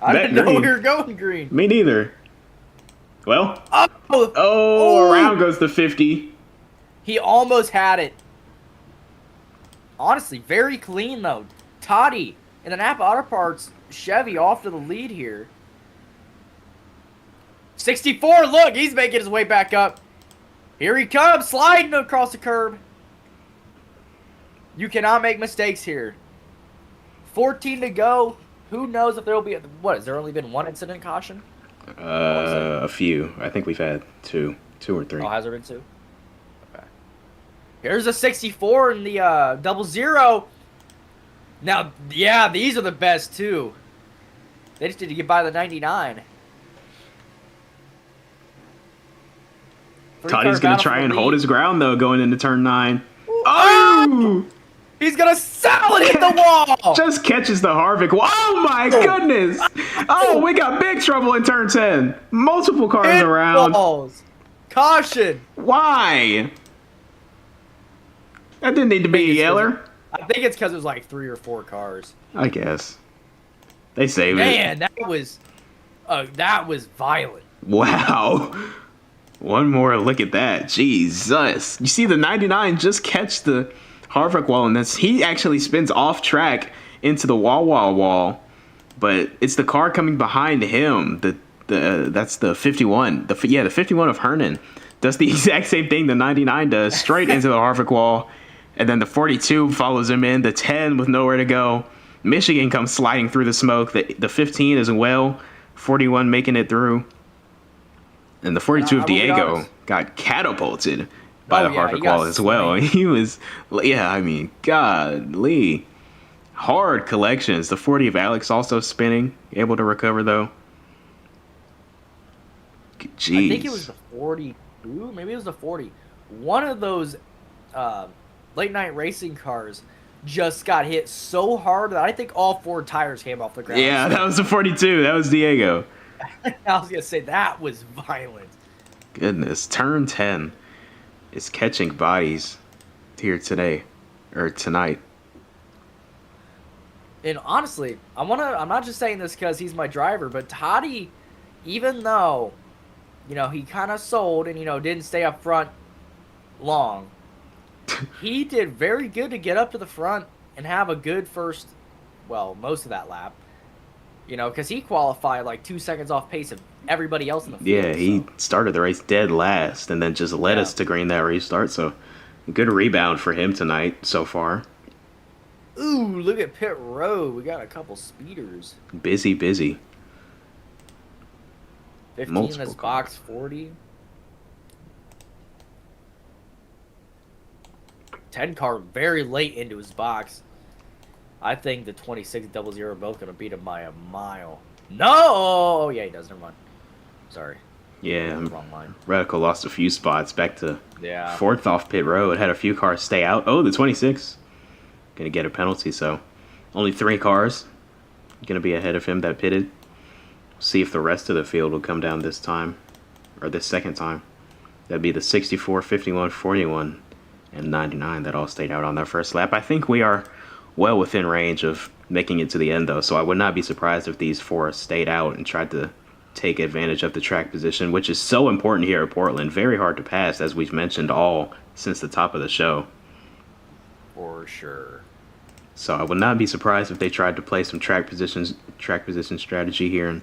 I didn't know we were going green. Me neither. Well, around goes the 50. He almost had it. Honestly, very clean, though. Toddy in the NAPA Auto Parts Chevy off to the lead here. 64, look, he's making his way back up. Here he comes, sliding across the curb. You cannot make mistakes here. 14 to go. Who knows if there will be... What, has there only been one incident caution? A few. I think we've had two or three. Oh, has there been two? Okay. Here's a 64 in the 00. Now, yeah, these are the best too. They just need to get by the 99. Toddy's gonna try and hold his ground though, going into turn 9. Oh! He's gonna solid hit the wall. Just catches the Harvick. Oh my goodness! Oh, we got big trouble in turn 10. Multiple cars around. Balls. Caution. Why? That didn't need to be a yeller. I think it's because it was like 3 or 4 cars. I guess. They saved it. Man, that was violent. Wow. One more look at that. Jesus. You see the 99 just catch the Harvick wall, and he actually spins off track into the Wawa wall, but it's the car coming behind him. That's the 51. The 51 of Hernan does the exact same thing the 99 does, straight into the Harvick wall, and then the 42 follows him in. The 10 with nowhere to go. Michigan comes sliding through the smoke. The 15 as well. 41 making it through. And the 42 of Diego got catapulted by the Harvick wall as well. He was, godly. Hard collections. The 40 of Alex also spinning, able to recover though. Jeez. I think it was the 42, maybe it was the 40. One of those late night racing cars just got hit so hard that I think all 4 tires came off the ground. Yeah, that was the 42. That was Diego. I was going to say, that was violent. Goodness. Turn 10 is catching bodies here today, or tonight. And honestly, I'm not just saying this because he's my driver, but Toddy, even though, he kind of sold and, didn't stay up front long, he did very good to get up to the front and have a good first, most of that lap. Because he qualified like 2 seconds off pace of everybody else in the field. Yeah, he started the race dead last and then just led us to green that restart. So, good rebound for him tonight so far. Ooh, look at pit road. We got a couple speeders. Busy. 15 Multiple is box 40. 10 car very late into his box. I think the 26 00 are both going to beat him by a mile. No! Oh, yeah, he does. Never mind. Sorry. Yeah. Wrong line. Radical lost a few spots back to 4th off pit road. Had a few cars stay out. Oh, the 26 going to get a penalty, so Only 3 cars going to be ahead of him that pitted. See if the rest of the field will come down this time, or this second time. That'd be the 64, 51, 41, and 99 that all stayed out on their first lap. I think we are well within range of making it to the end, though, so I would not be surprised if these 4 stayed out and tried to take advantage of the track position, which is so important here at Portland. Very hard to pass, as we've mentioned all since the top of the show. For sure. So I would not be surprised if they tried to play some track position strategy here and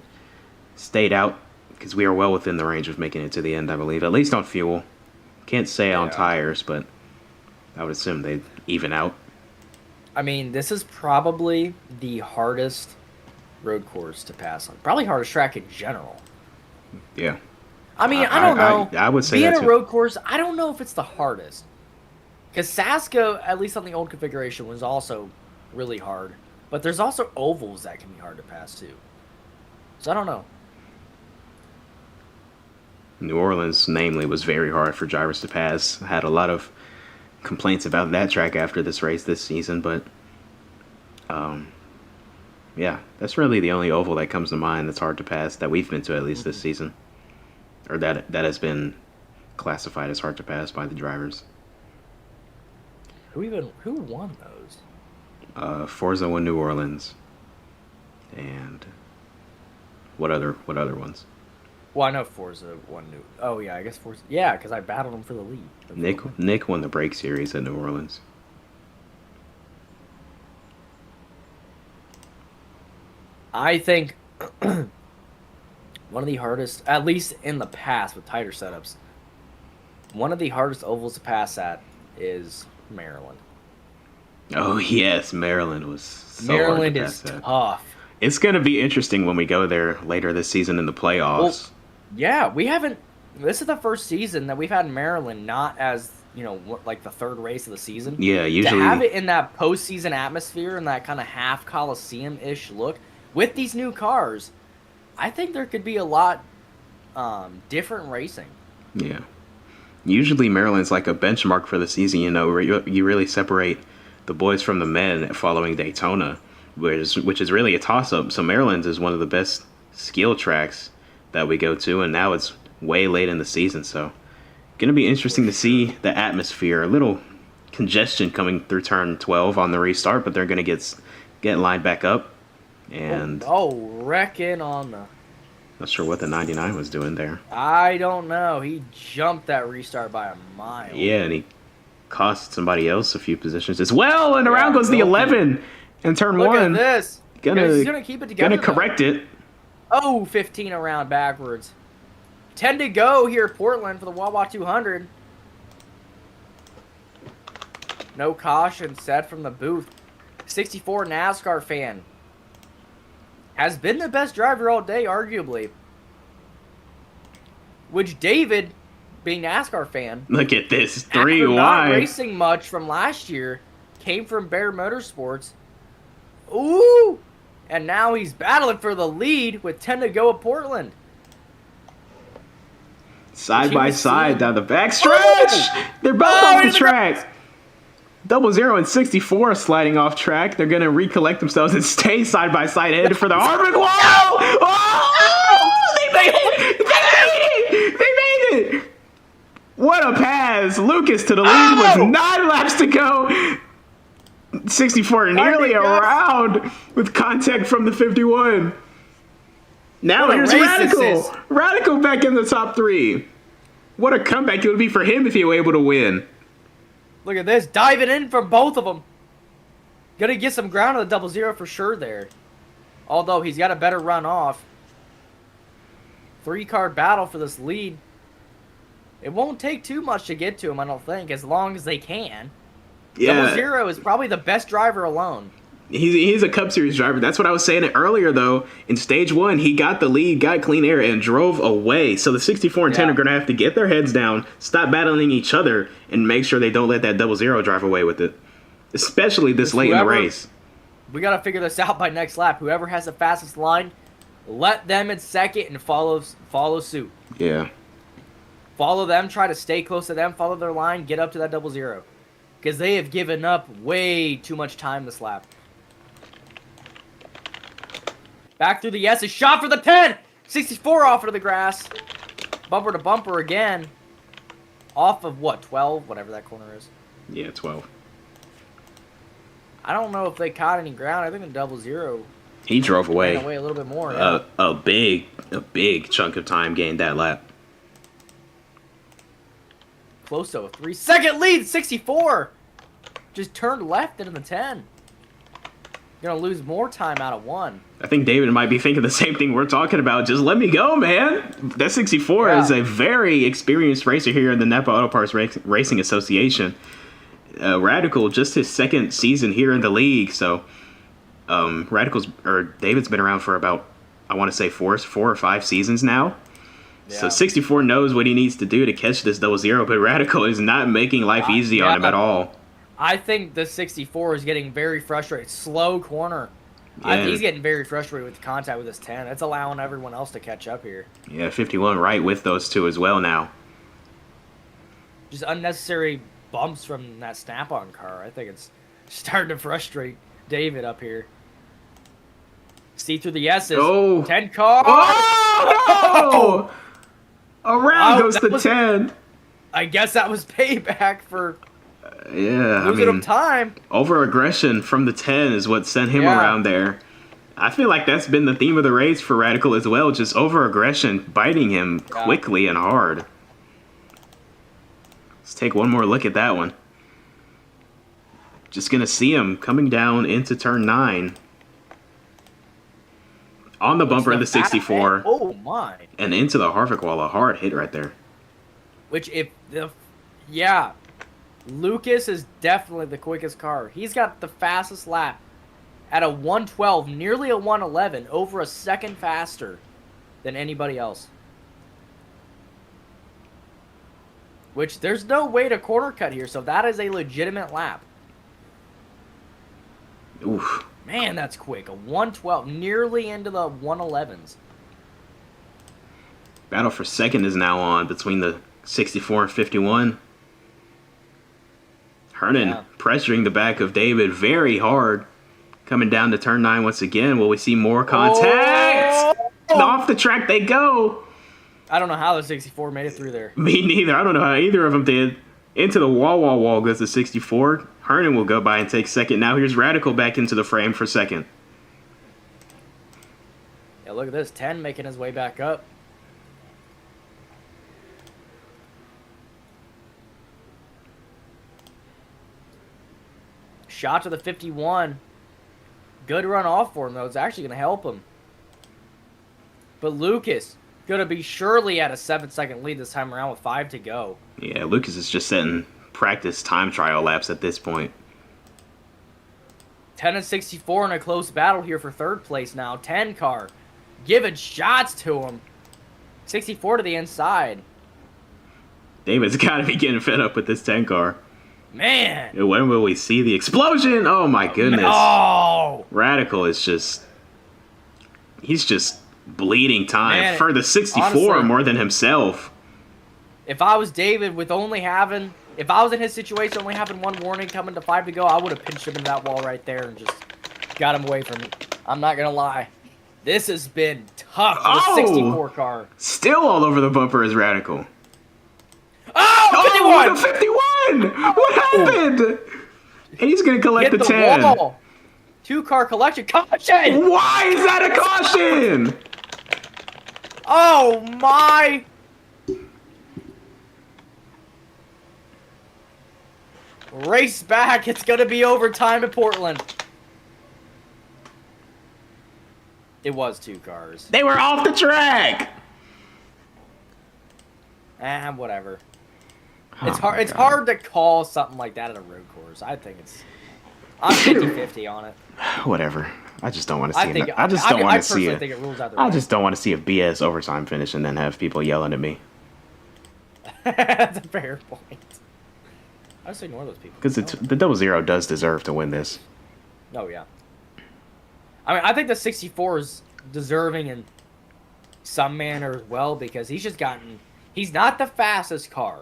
stayed out, because we are well within the range of making it to the end, I believe. At least on fuel. Can't say on tires, but I would assume they'd even out. I mean, this is probably the hardest road course to pass on. Probably hardest track in general. Yeah. I mean, I don't know. I would say being that a road course, I don't know if it's the hardest. Because Sasko, at least on the old configuration, was also really hard. But there's also ovals that can be hard to pass too. So I don't know. New Orleans, namely, was very hard for drivers to pass. I had a lot of complaints about that track after this race this season, but yeah, that's really the only oval that comes to mind that's hard to pass that we've been to, at least this season, or that has been classified as hard to pass by the drivers. Who won those? Forza won New Orleans, and what other ones? Well, I know Forza won New. Oh yeah, I guess Forza. Yeah, because I battled him for the lead. Nick won the Brakes Series at New Orleans. I think one of the hardest, at least in the past with tighter setups, one of the hardest ovals to pass at is Maryland. Oh yes, Maryland was so Maryland hard is to pass at. tough. It's going to be interesting when we go there later this season in the playoffs. Well, yeah, we haven't. This is the first season that we've had Maryland not as, like the third race of the season. Yeah, usually to have it in that postseason atmosphere and that kind of half Coliseum-ish look with these new cars, I think there could be a lot different racing. Yeah. Usually Maryland's like a benchmark for the season, where you really separate the boys from the men following Daytona, which is really a toss-up. So Maryland is one of the best skill tracks that we go to, and now it's way late in the season, so going to be interesting to see the atmosphere. A little congestion coming through turn 12 on the restart, but they're going to get lined back up. And wrecking on the... Not sure what the 99 was doing there. I don't know. He jumped that restart by a mile. Yeah, and he cost somebody else a few positions as well, and around goes the 11 in turn 1. Look at this. He's gonna keep it together. Gonna correct it. Oh, 15 around backwards. 10 to go here at Portland for the Wawa 200. No caution said from the booth. 64 NASCAR fan. Has been the best driver all day, arguably. Which David, being NASCAR fan, look at this 3 after wide. not racing much from last year, came from Bear Motorsports. Ooh! And now he's battling for the lead with 10 to go at Portland. Side by side down the backstretch. Oh! They're both off the track. 00 and 64 sliding off track. They're going to recollect themselves and stay side by side headed for the Harvick. Whoa! Oh! They made it! They made it! What a pass. Lucas to the lead with 9 laps to go. 64 nearly around with contact from the 51. Now here's Radical. Radical back in the top 3. What a comeback it would be for him if he were able to win. Look at this. Diving in from both of them. Gonna get some ground on the 00 for sure there. Although he's got a better run off. 3-car battle for this lead. It won't take too much to get to him, I don't think, as long as they can. Yeah. 00 is probably the best driver alone. He's a Cup Series driver. That's what I was saying earlier, though. In Stage 1, he got the lead, got clean air, and drove away. So the 64 and 10 are going to have to get their heads down, stop battling each other, and make sure they don't let that 00 drive away with it, especially this late in the race. We got to figure this out by next lap. Whoever has the fastest line, let them in second and follow suit. Yeah. Follow them, try to stay close to them, follow their line, get up to that 00. Because they have given up way too much time this lap. Back through the S. A shot for the 10. 64 off of the grass. Bumper to bumper again. Off of what? 12? Whatever that corner is. Yeah, 12. I don't know if they caught any ground. I think the 00. He drove away. Ran away a little bit more. Yeah. A big chunk of time gained that lap. Close to a 3-second lead. 64. Just turned left into the 10. Gonna lose more time out of 1. I think David might be thinking the same thing we're talking about. Just let me go, man. That 64 is a very experienced racer here in the NAPA Auto Parts Racing Association. Radical, just his second season here in the league. So, David's been around for about, I want to say, four or five seasons now. Yeah. So 64 knows what he needs to do to catch this 00, but Radical is not making life easy on him at all. I think the 64 is getting very frustrated. Slow corner. Yeah. He's getting very frustrated with the contact with his 10. It's allowing everyone else to catch up here. Yeah, 51 right with those two as well now. Just unnecessary bumps from that snap-on car. I think it's starting to frustrate David up here. See through the S's. Oh. 10 car. Oh, no! Around goes the 10. I guess that was payback for losing him time. Over-aggression from the 10 is what sent him around there. I feel like that's been the theme of the race for Radical as well. Just over-aggression, biting him quickly and hard. Let's take one more look at that one. Just going to see him coming down into turn 9. On the bumper of the 64. Oh, my. And into the Harvick wall. A hard hit right there. Which, Lucas is definitely the quickest car. He's got the fastest lap at a 112, nearly a 111, over a second faster than anybody else. Which, there's no way to corner cut here, so that is a legitimate lap. Oof. Man, that's quick. A 112, nearly into the 111s. Battle for second is now on between the 64 and 51. Hernan pressuring the back of David very hard. Coming down to turn 9 once again. Will we see more contact? Oh! Off the track they go. I don't know how the 64 made it through there. Me neither. I don't know how either of them did. Into the Wawa wall goes the 64. Hernan will go by and take second. Now here's Radical back into the frame for second. Yeah, look at this. 10 making his way back up. Shot to the 51. Good run off for him, though. It's actually going to help him. But Lucas going to be surely at a 7-second lead this time around with 5 to go. Yeah, Lucas is just setting practice time trial laps at this point. 10 and 64 in a close battle here for third place now. 10 car giving shots to him. 64 to the inside. David's got to be getting fed up with this 10 car. Man. When will we see the explosion? Oh, my goodness. Oh. Radical is just... He's just bleeding time for the 64 honestly, more than himself. If I was David with only having... If I was in his situation, only having one warning coming to 5 to go, I would have pinched him in that wall right there and just got him away from me. I'm not going to lie. This has been tough for the 64 car. Still all over the bumper is Radical. Oh, 51! 51! What happened? And he's going to collect the 10. Wall. 2-car collection. Caution! Why is that a caution? Oh, my... Race back. It's going to be overtime at Portland. It was 2 cars. They were off the track. Whatever. Oh, It's hard to call something like that at a road course. I think it's... I'm 50-50 on it. Whatever. I just don't want to see it. I just don't want to see I it. think it rules out the I race. just don't want to see a BS overtime finish and then have people yelling at me. That's a fair point. I just ignore those people. Because the 00 does deserve to win this. Oh, yeah. I mean, I think the 64 is deserving in some manner as well because he's just gotten... He's not the fastest car,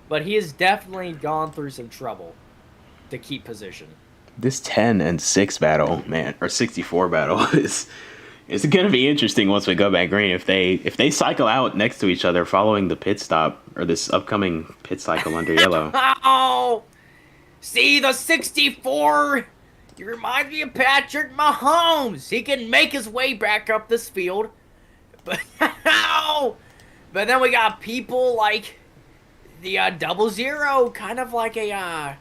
but he has definitely gone through some trouble to keep position. This 10 and 6 battle, man, or 64 battle is It's going to be interesting once we go back green if they cycle out next to each other following the pit stop or this upcoming pit cycle under yellow. Oh, see the 64. He reminds me of Patrick Mahomes. He can make his way back up this field, but but then we got people like the 00, kind of like a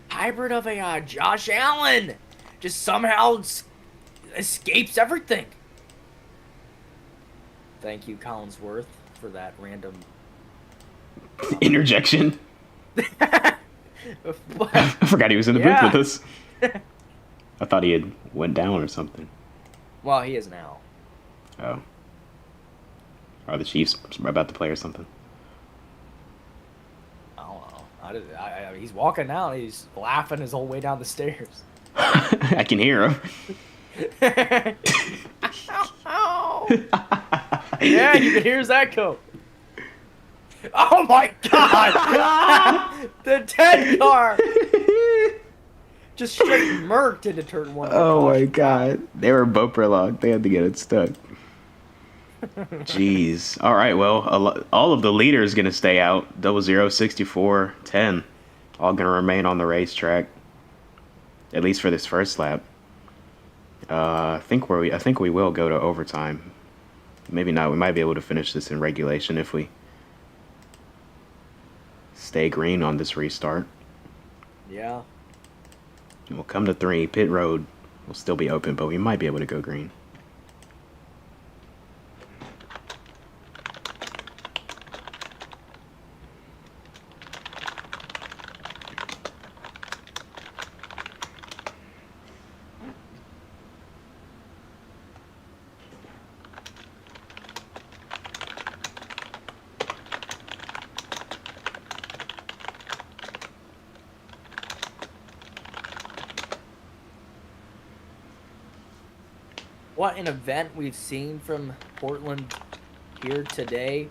hybrid of a Josh Allen, just somehow escapes everything. Thank you, Collinsworth, for that random interjection. I forgot he was in the booth with us. I thought he had went down or something. Well, he is now. Oh. Are the Chiefs about to play or something? I don't know. He's walking out. He's laughing his whole way down the stairs. I can hear him. Yeah, you can hear his echo. Oh my God! The 10 car just straight murked into turn 1. Oh my God. They were bumper locked. They had to get it stuck. Jeez. All right, well, all of the leaders going to stay out. 00, 64, 10. All going to remain on the racetrack, at least for this first lap. I think we will go to overtime. Maybe not. We might be able to finish this in regulation if we stay green on this restart. Yeah. And we'll come to 3. Pit road will still be open, but we might be able to go green. What an event we've seen from Portland here today.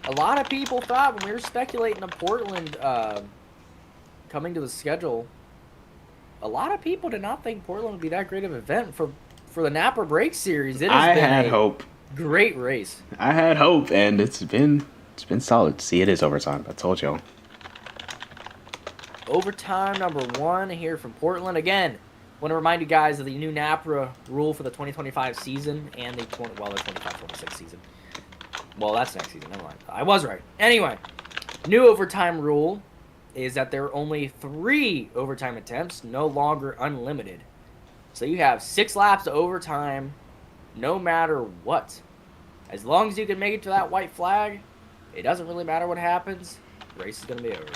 A lot of people thought when we were speculating on Portland coming to the schedule, a lot of people did not think Portland would be that great of an event for the NAPA Brakes Series. It has been hope. Great race. I had hope, and it's been solid. See, it is overtime. I told y'all. Overtime number 1 here from Portland. Again, want to remind you guys of the new NAPA rule for the 2025 season and the 25-26 season. Well, that's next season. Never mind. I was right. Anyway, new overtime rule is that there are only 3 overtime attempts, no longer unlimited. So you have 6 laps of overtime, no matter what. As long as you can make it to that white flag, it doesn't really matter what happens. The race is going to be over.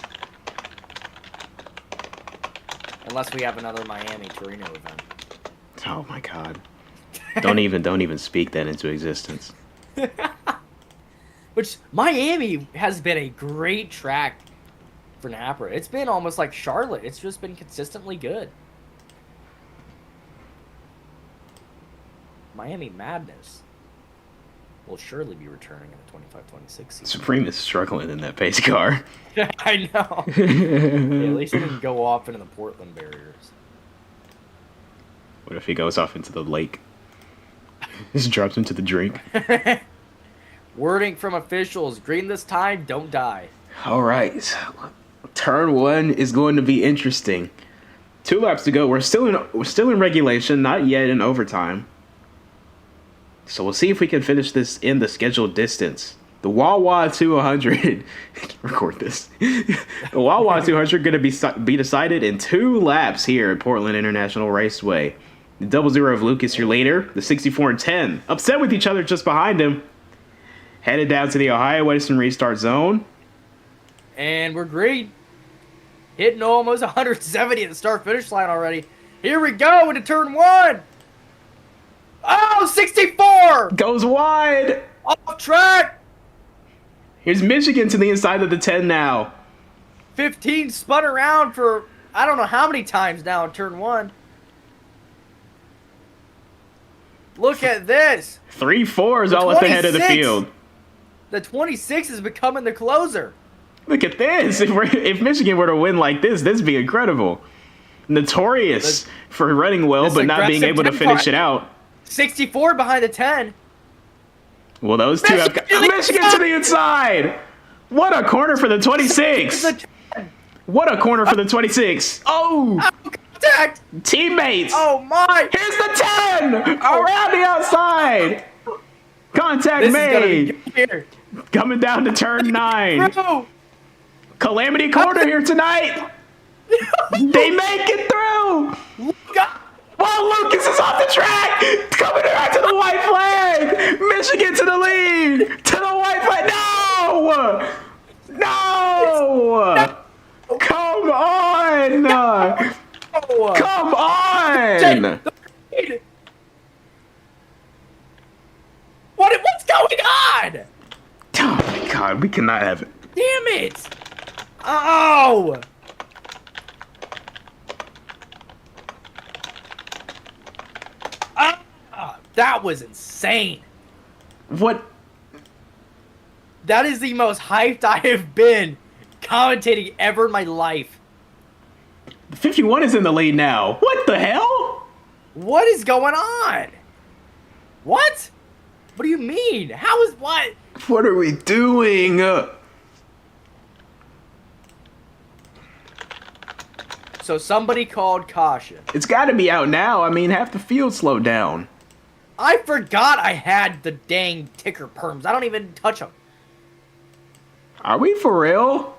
Unless we have another Miami-Torino event. Oh my God! Don't even speak that into existence. Which Miami has been a great track for NAPA. It's been almost like Charlotte. It's just been consistently good. Miami Madness will surely be returning in the 25-26 season. Supreme is struggling in that pace car. I know. Yeah, at least it didn't go off into the Portland barriers. What if he goes off into the lake? Just drops into the drink. Wording from officials: green this time, don't die. All right. Turn 1 is going to be interesting. 2 laps to go. We're still in regulation, not yet in overtime. So we'll see if we can finish this in the scheduled distance. The Wawa 200. Record this. The Wawa 200 going to be decided in 2 laps here at Portland International Raceway. The 00 of Lucas, your leader. The 64 and 10. Upset with each other just behind him. Headed down to the Ohio Edison restart zone. And we're green. Hitting almost 170 at the start-finish line already. Here we go into turn 1. Oh, 64! Goes wide. Off track. Here's Michigan to the inside of the 10 now. 15 spun around for I don't know how many times now in turn 1. Look at this. 3-4 is all at the head of the field. The 26 is becoming the closer. Look at this. If Michigan were to win like this, this would be incredible. Notorious for running well, but not being able to finish it out. 64 behind the 10. Well, those two have got Michigan to the inside. What a corner for the 26. What a corner for the 26. Oh, Contact. teammates. Oh my. Here's the 10 around the outside. Contact This is made. gonna be good here. Coming down to turn 9. Bro. Calamity corner here tonight. They make it through. God. Well, Lucas is off the track. Coming back to the white flag. Michigan to the lead. To the white flag. No. No. Come on. Come on. What's going on? Oh my God, we cannot have it. Damn it. Oh. That was insane. What? That is the most hyped I have been commentating ever in my life. 51 is in the lead now. What the hell? What is going on? What? What do you mean? How is what? What are we doing? So somebody called caution. It's got to be out now. I mean, half the field slowed down. I forgot I had the dang ticker perms. I don't even touch them. Are we for real?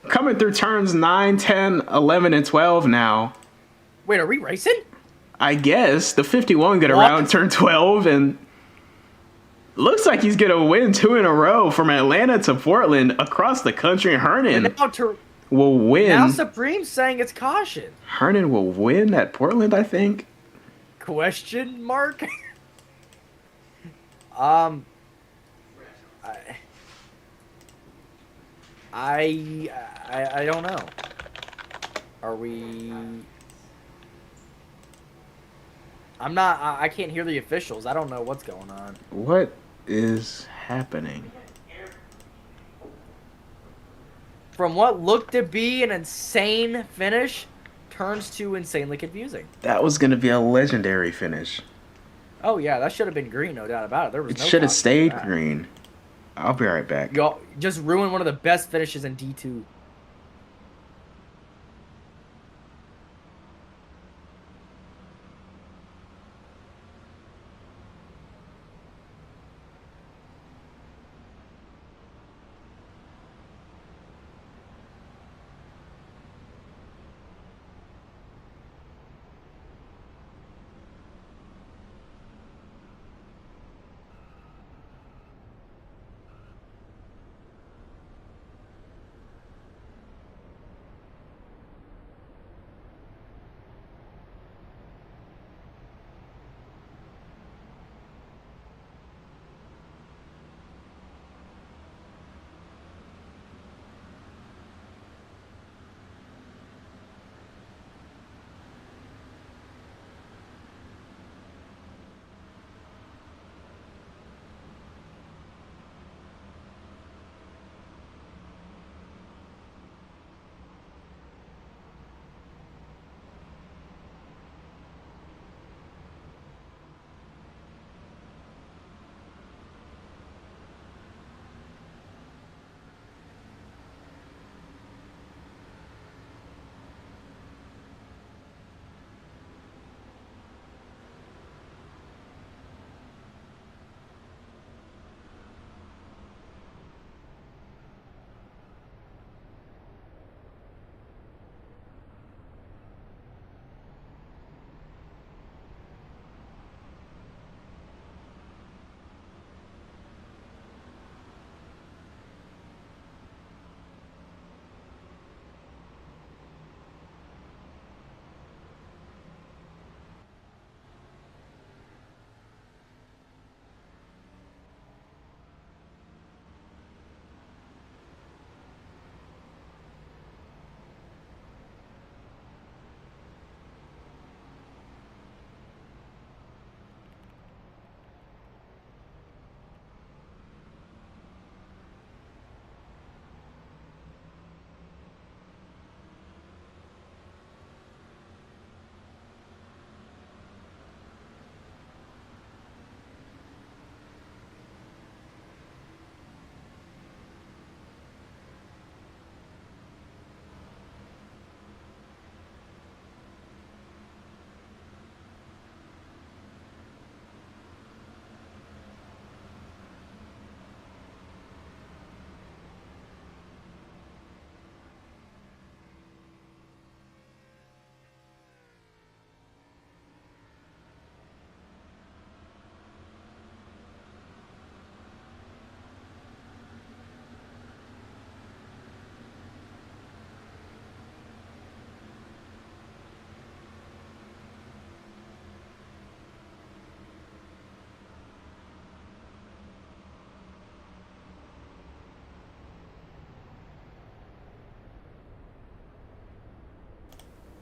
Coming through turns 9, 10, 11, and 12 now. Wait, are we racing? I guess. The 51 got What? around turn 12, and looks like he's going to win 2 in a row from Atlanta to Portland across the country. Hernan will win. Now Supreme's saying it's caution. Hernan will win at Portland, I think. Question mark? I don't know. Are we? I can't hear the officials. I don't know what's going on. What is happening? From what looked to be an insane finish, turns to insanely confusing. That was going to be a legendary finish. Oh yeah, that should have been green, no doubt about it. There was It no should have caution stayed for that. green. I'll be right back. Y'all just ruined one of the best finishes in D2.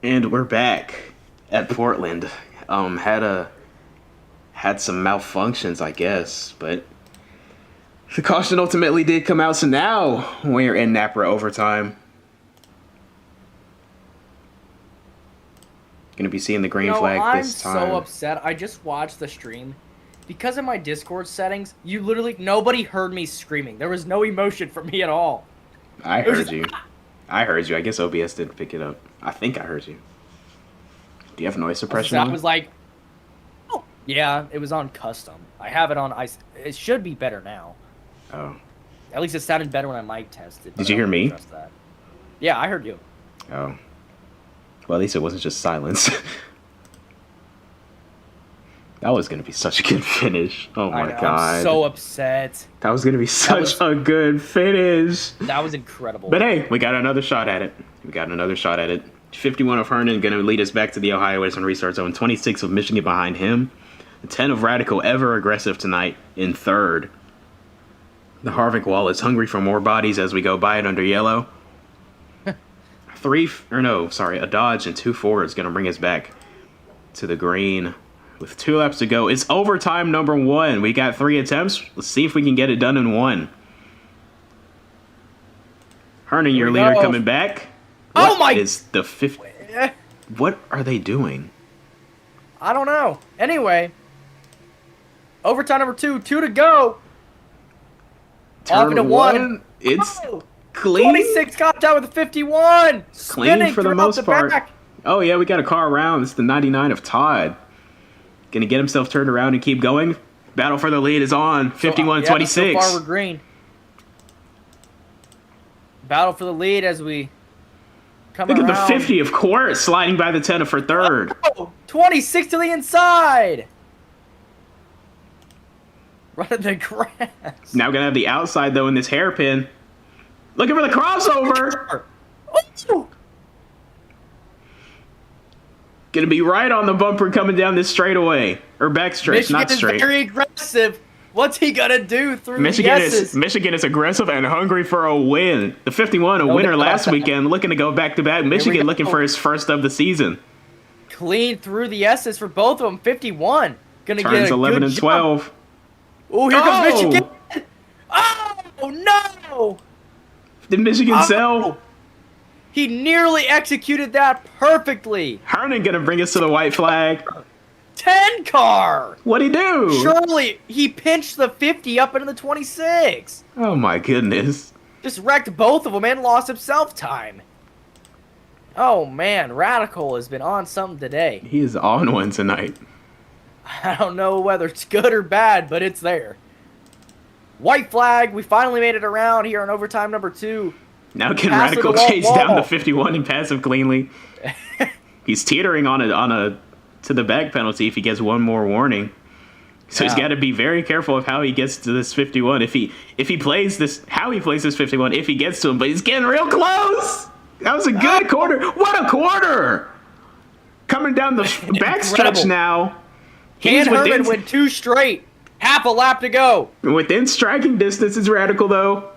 And we're back at Portland. Had some malfunctions, I guess, but the caution ultimately did come out. So now we're in NAPA overtime. Gonna be seeing the green flag this time. I'm so upset. I just watched the stream. Because of my Discord settings, nobody heard me screaming. There was no emotion from me at all. I heard you. I heard you. I guess OBS didn't pick it up. I think I heard you. Do you have noise suppression on? I was like, oh. Yeah, it was on custom. I have it on ice. It should be better now. Oh. At least it sounded better when I mic tested. Did you hear me? That. Yeah, I heard you. Oh. Well, at least it wasn't just silence. That was going to be such a good finish. Oh my God. I'm so upset. That was going to be such a good finish. That was incredible. But hey, we got another shot at it. 51 of Hernan going to lead us back to the Ohio Western restart zone. 26 of Michigan behind him. 10 of Radical, ever aggressive tonight, in third. The Harvick wall is hungry for more bodies as we go by it under yellow. A Dodge and 2 Fords going to bring us back to the green. With 2 laps to go, it's overtime number 1. We got 3 attempts. Let's see if we can get it done in 1. Hernan, your leader, coming back. Oh my! Is the 50? What are they doing? I don't know. Anyway, overtime number 2. 2 to go. Off into 1. It's clean. 26 got down with a 51. Clean for the most part. Oh yeah, we got a car around. It's the 99 of Todd. Gonna get himself turned around and keep going. Battle for the lead is on. 51-26. So far we're green. Battle for the lead as we come around. Look at the 50 of Court sliding by the 10 for third. Oh, 26 to the inside. Running the grass. Now gonna have the outside though in this hairpin. Looking for the crossover. Oh. Gonna be right on the bumper coming down this straightaway. Or back straight, Michigan not straight. Is very aggressive. What's he gonna do through Michigan the S's? Michigan is aggressive and hungry for a win. The 51, a winner last weekend, looking to go back-to-back. Michigan looking for his first of the season. Clean through the S's for both of them. 51. Gonna Turns get a 11 good and 12. Oh, here comes Michigan. Oh, no. Did Michigan sell? He nearly executed that perfectly. Hernan gonna bring us to the white flag. 10 car. What'd he do? Surely he pinched the 50 up into the 26. Oh my goodness. Just wrecked both of them and lost himself time. Oh man, Radical has been on something today. He is on one tonight. I don't know whether it's good or bad, but it's there. White flag. We finally made it around here in overtime number 2. Now can Radical chase down the 51 and pass him cleanly. He's teetering on a to the back penalty if he gets one more warning. So he's got to be very careful of how he gets to this 51. If he plays this, how he plays this 51, if he gets to him. But he's getting real close. That was a good quarter. What a quarter! Coming down the backstretch now. He's Herman went 2 straight. Half a lap to go. Within striking distance is Radical though.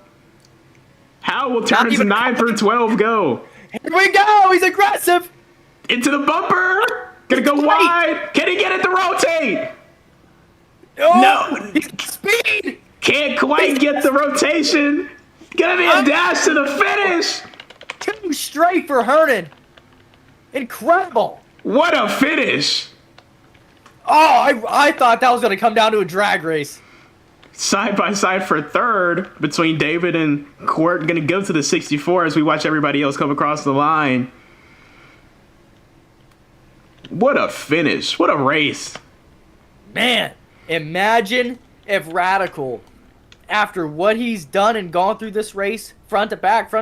How will turn his 9 through 12 go? Here we go. He's aggressive. Into the bumper. Gonna go wide. Can he get it to rotate? Oh, no. Speed. Can't quite get the rotation. Gonna be a dash to the finish. 2 straight for Hernan. Incredible. What a finish. Oh, I thought that was going to come down to a drag race. Side by side for third between David and Court. Going to go to the 64 as we watch everybody else come across the line. What a finish. What a race. Man, imagine if Radical, after what he's done and gone through this race, front to back,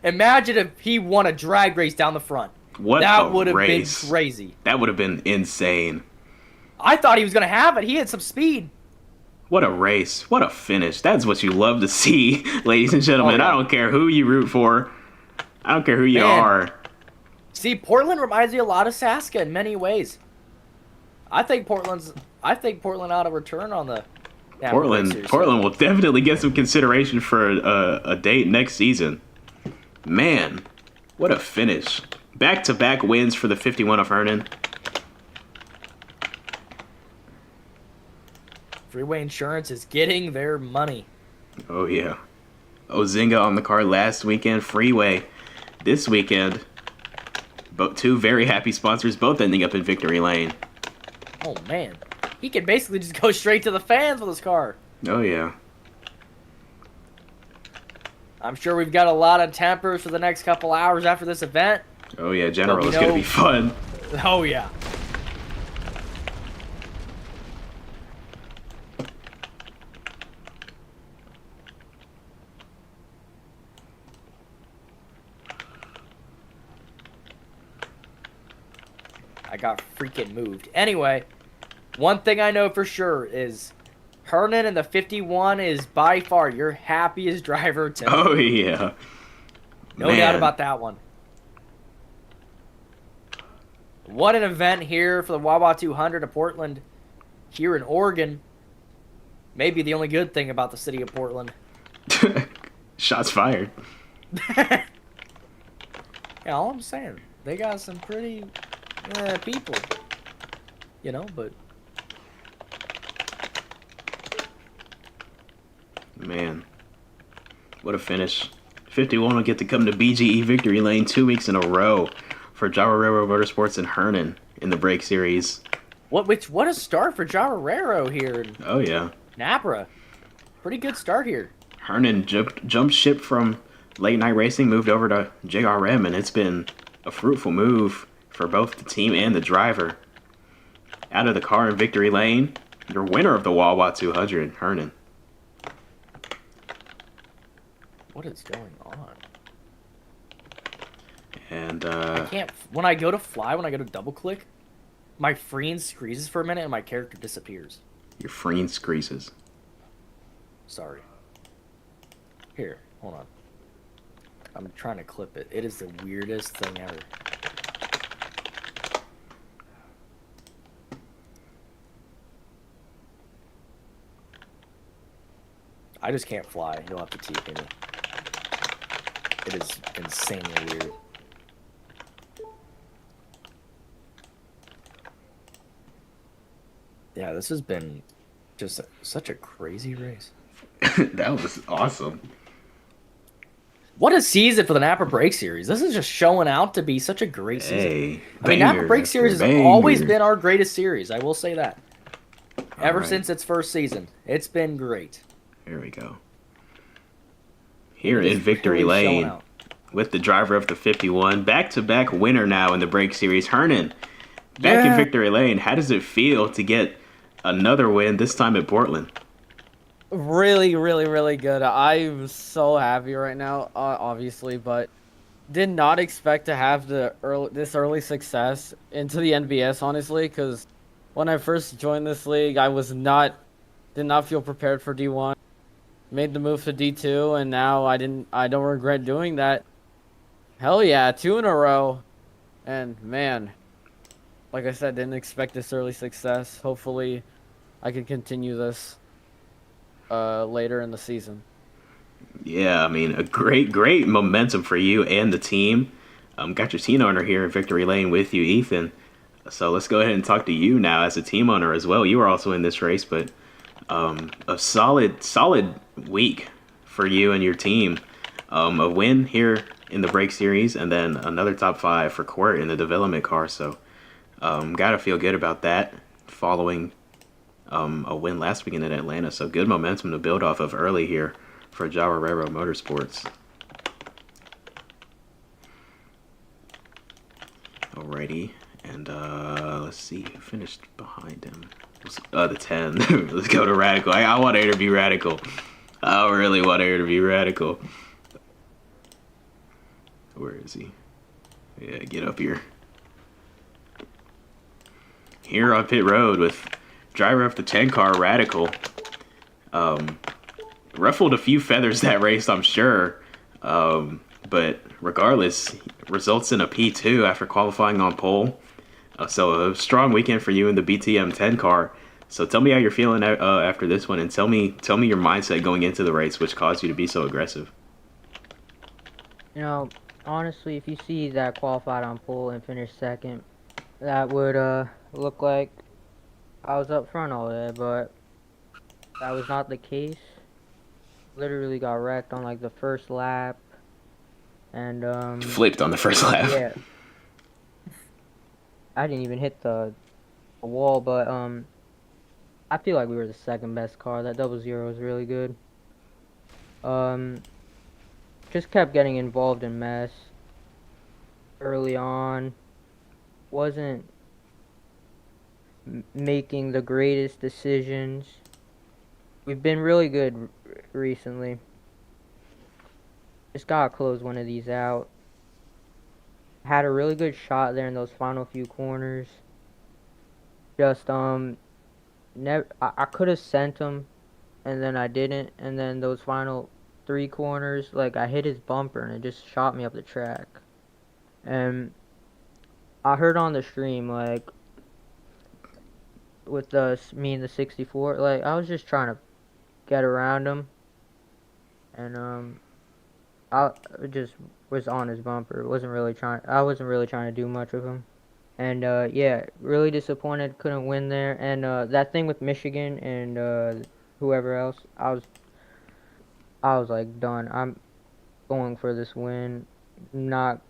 imagine if he won a drag race down the front. That would have been crazy. That would have been insane. I thought he was going to have it. He had some speed. What a race. What a finish. That's what you love to see, ladies and gentlemen. Oh, yeah. I don't care who you root for. I don't care who you are. See, Portland reminds me a lot of Saska in many ways. I think Portland ought to return on the NAPA Brakes Series. Portland will definitely get some consideration for a date next season. Man, what a finish. Back-to-back wins for the 51 of Hernan. Freeway Insurance is getting their money. Oh, yeah. Ozinga on the car last weekend. Freeway this weekend. Both two very happy sponsors, both ending up in victory lane. Oh, man. He can basically just go straight to the fans with his car. Oh, yeah. I'm sure we've got a lot of tempers for the next couple hours after this event. Oh, yeah. General is going to be fun. Oh, yeah. I got freaking moved. Anyway, one thing I know for sure is Hernan in the 51 is by far your happiest driver to Oh, yeah. No doubt about that one. What an event here for the Wawa 200 of Portland here in Oregon. Maybe the only good thing about the city of Portland. Shots fired. Yeah, all I'm saying, they got some pretty people, you know, but... Man, what a finish. 51 will get to come to BGE Victory Lane 2 weeks in a row for Java Railroad Motorsports and Hernan in the Brake Series. What a start for Javarero here in Oh, yeah. NAPA. Pretty good start here. Hernan jumped ship from late night racing, moved over to JRM, and it's been a fruitful move for both the team and the driver. Out of the car in Victory Lane, your winner of the Wawa 200, Hernan. What is going on? And I can't. When I go to fly, when I go to double click, my freen squeezes for a minute and my character disappears. your freen screeses. Sorry. Here, hold on. I'm trying to clip it. It is the weirdest thing ever. I just can't fly. You'll have to TP me. It is insanely weird. Yeah, this has been just such a crazy race. That was awesome. What a season for the NAPA Brakes Series. This is just showing out to be such a great season. Hey, I mean, NAPA Brakes Series has always been our greatest series. I will say that. Ever since its first season. It's been great. Here we go. Here in Victory Lane with the driver of the 51. Back-to-back winner now in the Brake Series. Hernan, back in Victory Lane. How does it feel to get another win, this time at Portland? Really, really, really good. I'm so happy right now, obviously, but did not expect to have this early success into the NBS, honestly, because when I first joined this league, I did not feel prepared for D1. Made the move to D2, and now I don't regret doing that. Hell yeah, 2 in a row. And man, like I said, didn't expect this early success. Hopefully I can continue this later in the season. Yeah, I mean, a great momentum for you and the team. Got your team owner here in Victory Lane with you, Ethan. So let's go ahead and talk to you now as a team owner as well. You were also in this race, but a solid week for you and your team. A win here in the Brake Series, and then another top 5 for Quirt in the development car. So gotta feel good about that following a win last weekend in Atlanta. So good momentum to build off of early here for Java Railroad Motorsports. Alrighty, and let's see who finished behind him. The 10. Let's go to Radical. I want to interview Radical. I really want to interview Radical. Where is he? Yeah, get up here. Here on pit road with driver of the 10 car, Radical. Ruffled a few feathers that race, I'm sure. But regardless, results in a P2 after qualifying on pole. So a strong weekend for you in the BTM 10 car. So tell me how you're feeling after this one, and tell me your mindset going into the race, which caused you to be so aggressive. You know, honestly, if you see that qualified on pole and finished second, that would look like I was up front all day, but that was not the case. Literally got wrecked on like the first lap, and Flipped on the first lap. yeah, I didn't even hit the wall, but I feel like we were the second best car. That double zero was really good. Um, just kept getting involved in mess early on. Wasn't making the greatest decisions. We've been really good recently. Just gotta close one of these out. Had a really good shot there in those final few corners. Just never. I could have sent him, and then I didn't. And then those final 3 corners, like I hit his bumper and it just shot me up the track. And I heard on the stream like with me and the 64, like I was just trying to get around him, and I just was on his bumper. I wasn't really trying to do much with him. And yeah, really disappointed couldn't win there. And that thing with Michigan and whoever else, I was like done. I'm going for this win. Not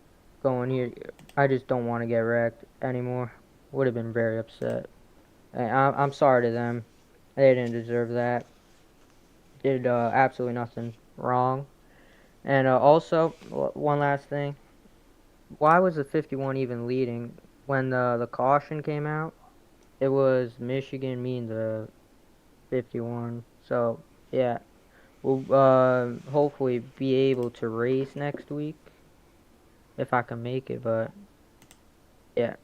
going here. I just don't want to get wrecked anymore. Would have been very upset. And I'm sorry to them. They didn't deserve that. Did absolutely nothing wrong. And also, one last thing. Why was the 51 even leading when the caution came out? It was Michigan, me, and the 51. So yeah, we'll hopefully be able to race next week if I can make it. But yeah,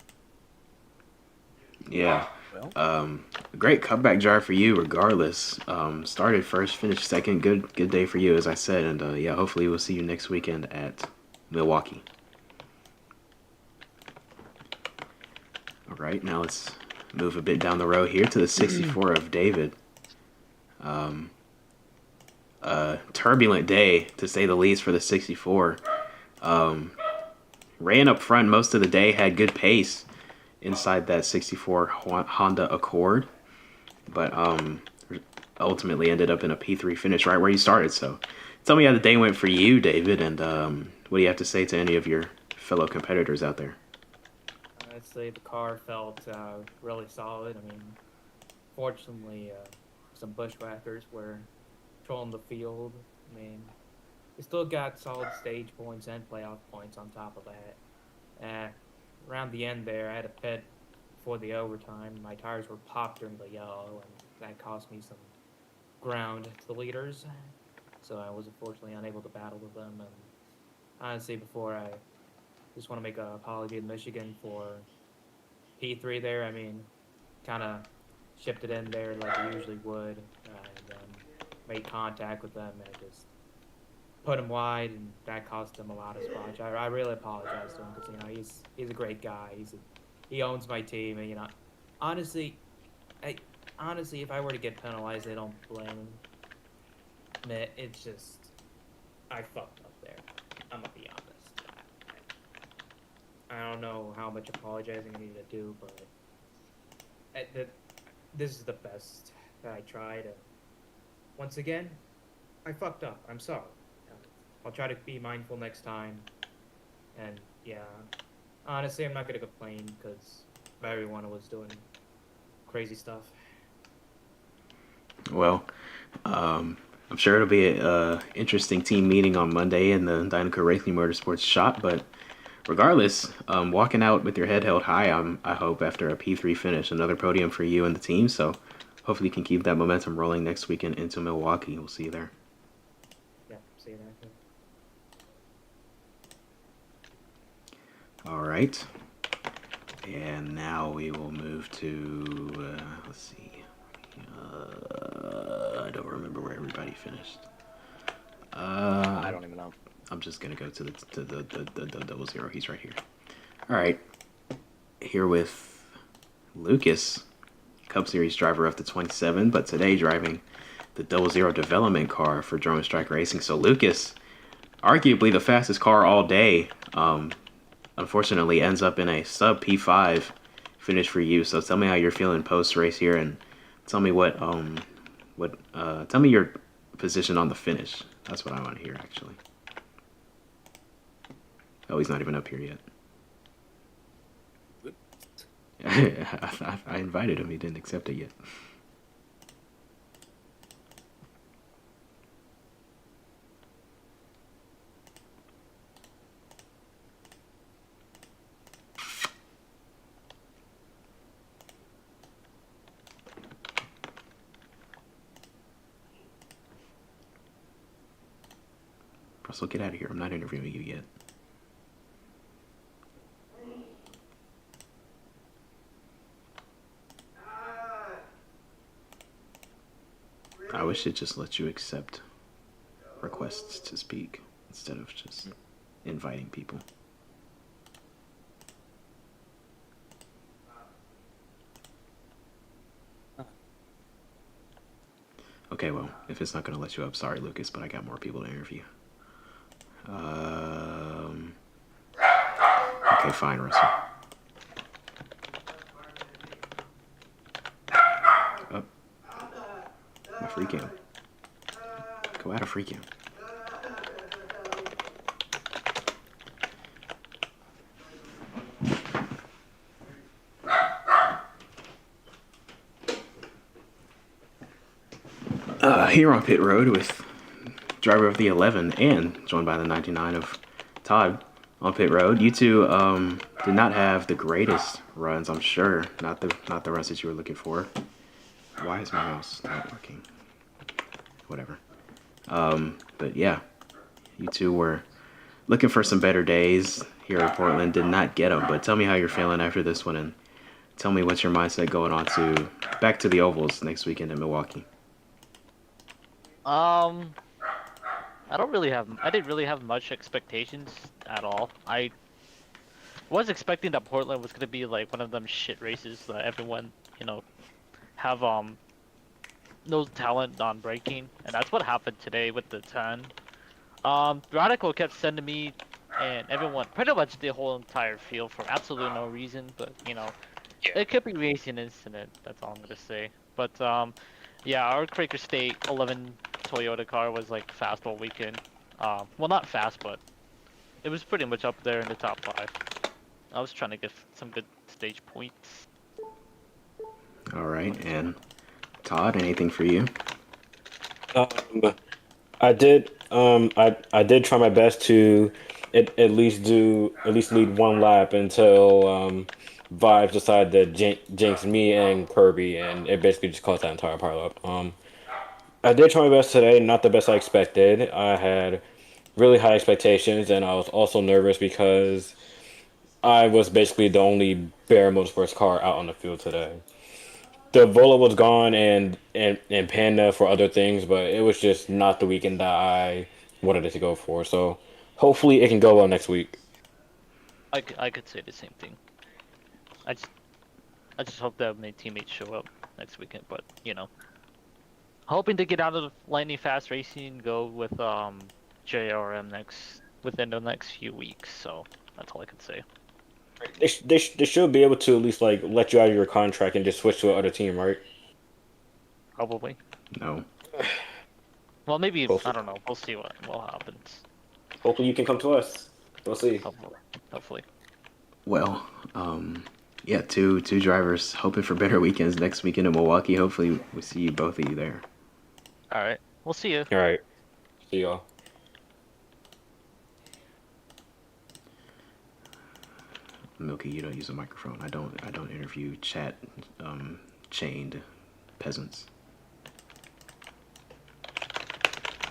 Yeah. Well, Great comeback drive for you, regardless. Started first, finished second. Good day for you, as I said. And yeah, hopefully we'll see you next weekend at Milwaukee. All right, now let's move a bit down the road here to the 64 of David. Turbulent day, to say the least, for the 64. Ran up front most of the day, had good pace inside that 64 Honda Accord, but ultimately ended up in a P3 finish right where you started. So tell me how the day went for you, David, and what do you have to say to any of your fellow competitors out there? I'd say the car felt really solid. I mean, fortunately, some bushwhackers were controlling the field. I mean, we still got solid stage points and playoff points on top of that. Around the end there, I had a pit for the overtime. My tires were popped during the yellow, and that cost me some ground to the leaders. So I was unfortunately unable to battle with them. And honestly, before I just want to make an apology to Michigan for P3 there. I mean, kind of shipped it in there like we usually would, and made contact with them and just put him wide, and that cost him a lot of spots. I really apologize to him because he's a great guy. He owns my team, and honestly, if I were to get penalized, I don't blame him. It's just I fucked up there. I'm gonna be honest. I don't know how much apologizing I need to do, but this is the best that I tried. And once again, I fucked up. I'm sorry. I'll try to be mindful next time. And yeah, honestly, I'm not gonna complain because everyone was doing crazy stuff. Well, I'm sure it'll be an interesting team meeting on Monday in the Dynaco Racing Motorsports shop, but regardless, walking out with your head held high, I hope, after a P3 finish, another podium for you and the team. So hopefully you can keep that momentum rolling next weekend into Milwaukee. We'll see you there. Yeah, see you there. All right. And now we will move to, let's see. I don't remember where everybody finished. I don't even know. I'm just gonna go to the double zero. He's right here. All right, here with Lucas, Cup Series driver up to 27, but today driving the double zero development car for Drone Strike Racing. So Lucas, arguably the fastest car all day, unfortunately ends up in a sub P5 finish for you. So tell me how you're feeling post race here, and tell me tell me your position on the finish. That's what I want to hear, actually. Oh, he's not even up here yet. I invited him. He didn't accept it yet. Russell, get out of here. I'm not interviewing you yet. I wish it just let you accept requests to speak instead of just inviting people. Okay, well, if it's not going to let you up, sorry, Lucas, but I got more people to interview. Okay, fine, Russell. Up. My free cam. Go out of free cam. Here on pit road with driver of the 11 and joined by the 99 of Todd on pit road. You two did not have the greatest runs, I'm sure. Not the runs that you were looking for. Why is my mouse not working? Whatever. But yeah, you two were looking for some better days here in Portland. Did not get them. But tell me how you're feeling after this one, and tell me what's your mindset going on to back to the ovals next weekend in Milwaukee. I didn't really have much expectations at all. I was expecting that Portland was gonna be like one of them shit races that everyone, have no talent on braking, and that's what happened today with the 10. Radical kept sending me and everyone, pretty much the whole entire field, for absolutely no reason, but it could be racing incident. That's all I'm gonna say. But yeah, our Quaker State 11 Toyota car was like fast all weekend. Well, not fast, but it was pretty much up there in the top 5. I was trying to get some good stage points. All right, and Todd, anything for you? I did. I did try my best to at least lead one lap until Vibes decided to jinx me and Kirby, and it basically just caused that entire pileup. I did try my best today. Not the best I expected. I had really high expectations, and I was also nervous because I was basically the only Bear Motorsports car out on the field today. The Vola was gone and Panda for other things, but it was just not the weekend that I wanted it to go for. So hopefully it can go well next week. I could say the same thing. I just hope that my teammates show up next weekend, but hoping to get out of lightning fast racing, go with JRM within the next few weeks. So that's all I can say. They should be able to at least like let you out of your contract and just switch to another team, right? Probably. No. Well, maybe Hopefully. I don't know. We'll see what happens. Hopefully you can come to us. We'll see. Hopefully. Well, yeah, two drivers hoping for better weekends next weekend in Milwaukee. Hopefully we see both of you there. All right. We'll see you. All right. See y'all. Milky, you don't use a microphone. I don't interview chat chained peasants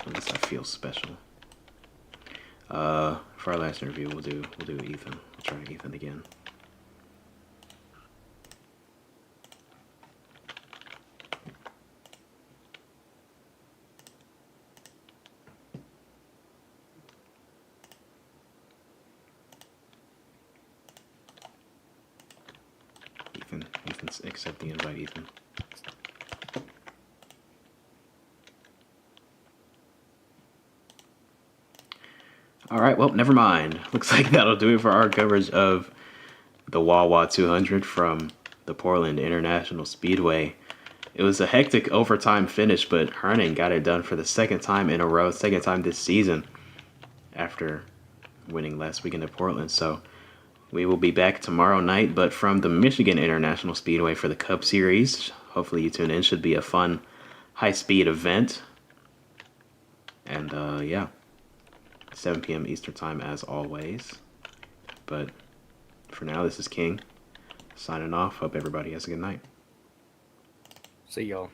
unless I feel special. For our last interview, we'll do Ethan. We'll try Ethan again. Ethan's accept the invite, Ethan. All right, well, never mind. Looks like that'll do it for our coverage of the Wawa 200 from the Portland International Speedway. It was a hectic overtime finish, but Herning got it done for the second time in a row, second time this season after winning last weekend at Portland. So we will be back tomorrow night, but from the Michigan International Speedway for the Cup Series. Hopefully you tune in. Should be a fun, high-speed event. And, yeah, 7 p.m. Eastern Time as always. But for now, this is King signing off. Hope everybody has a good night. See y'all.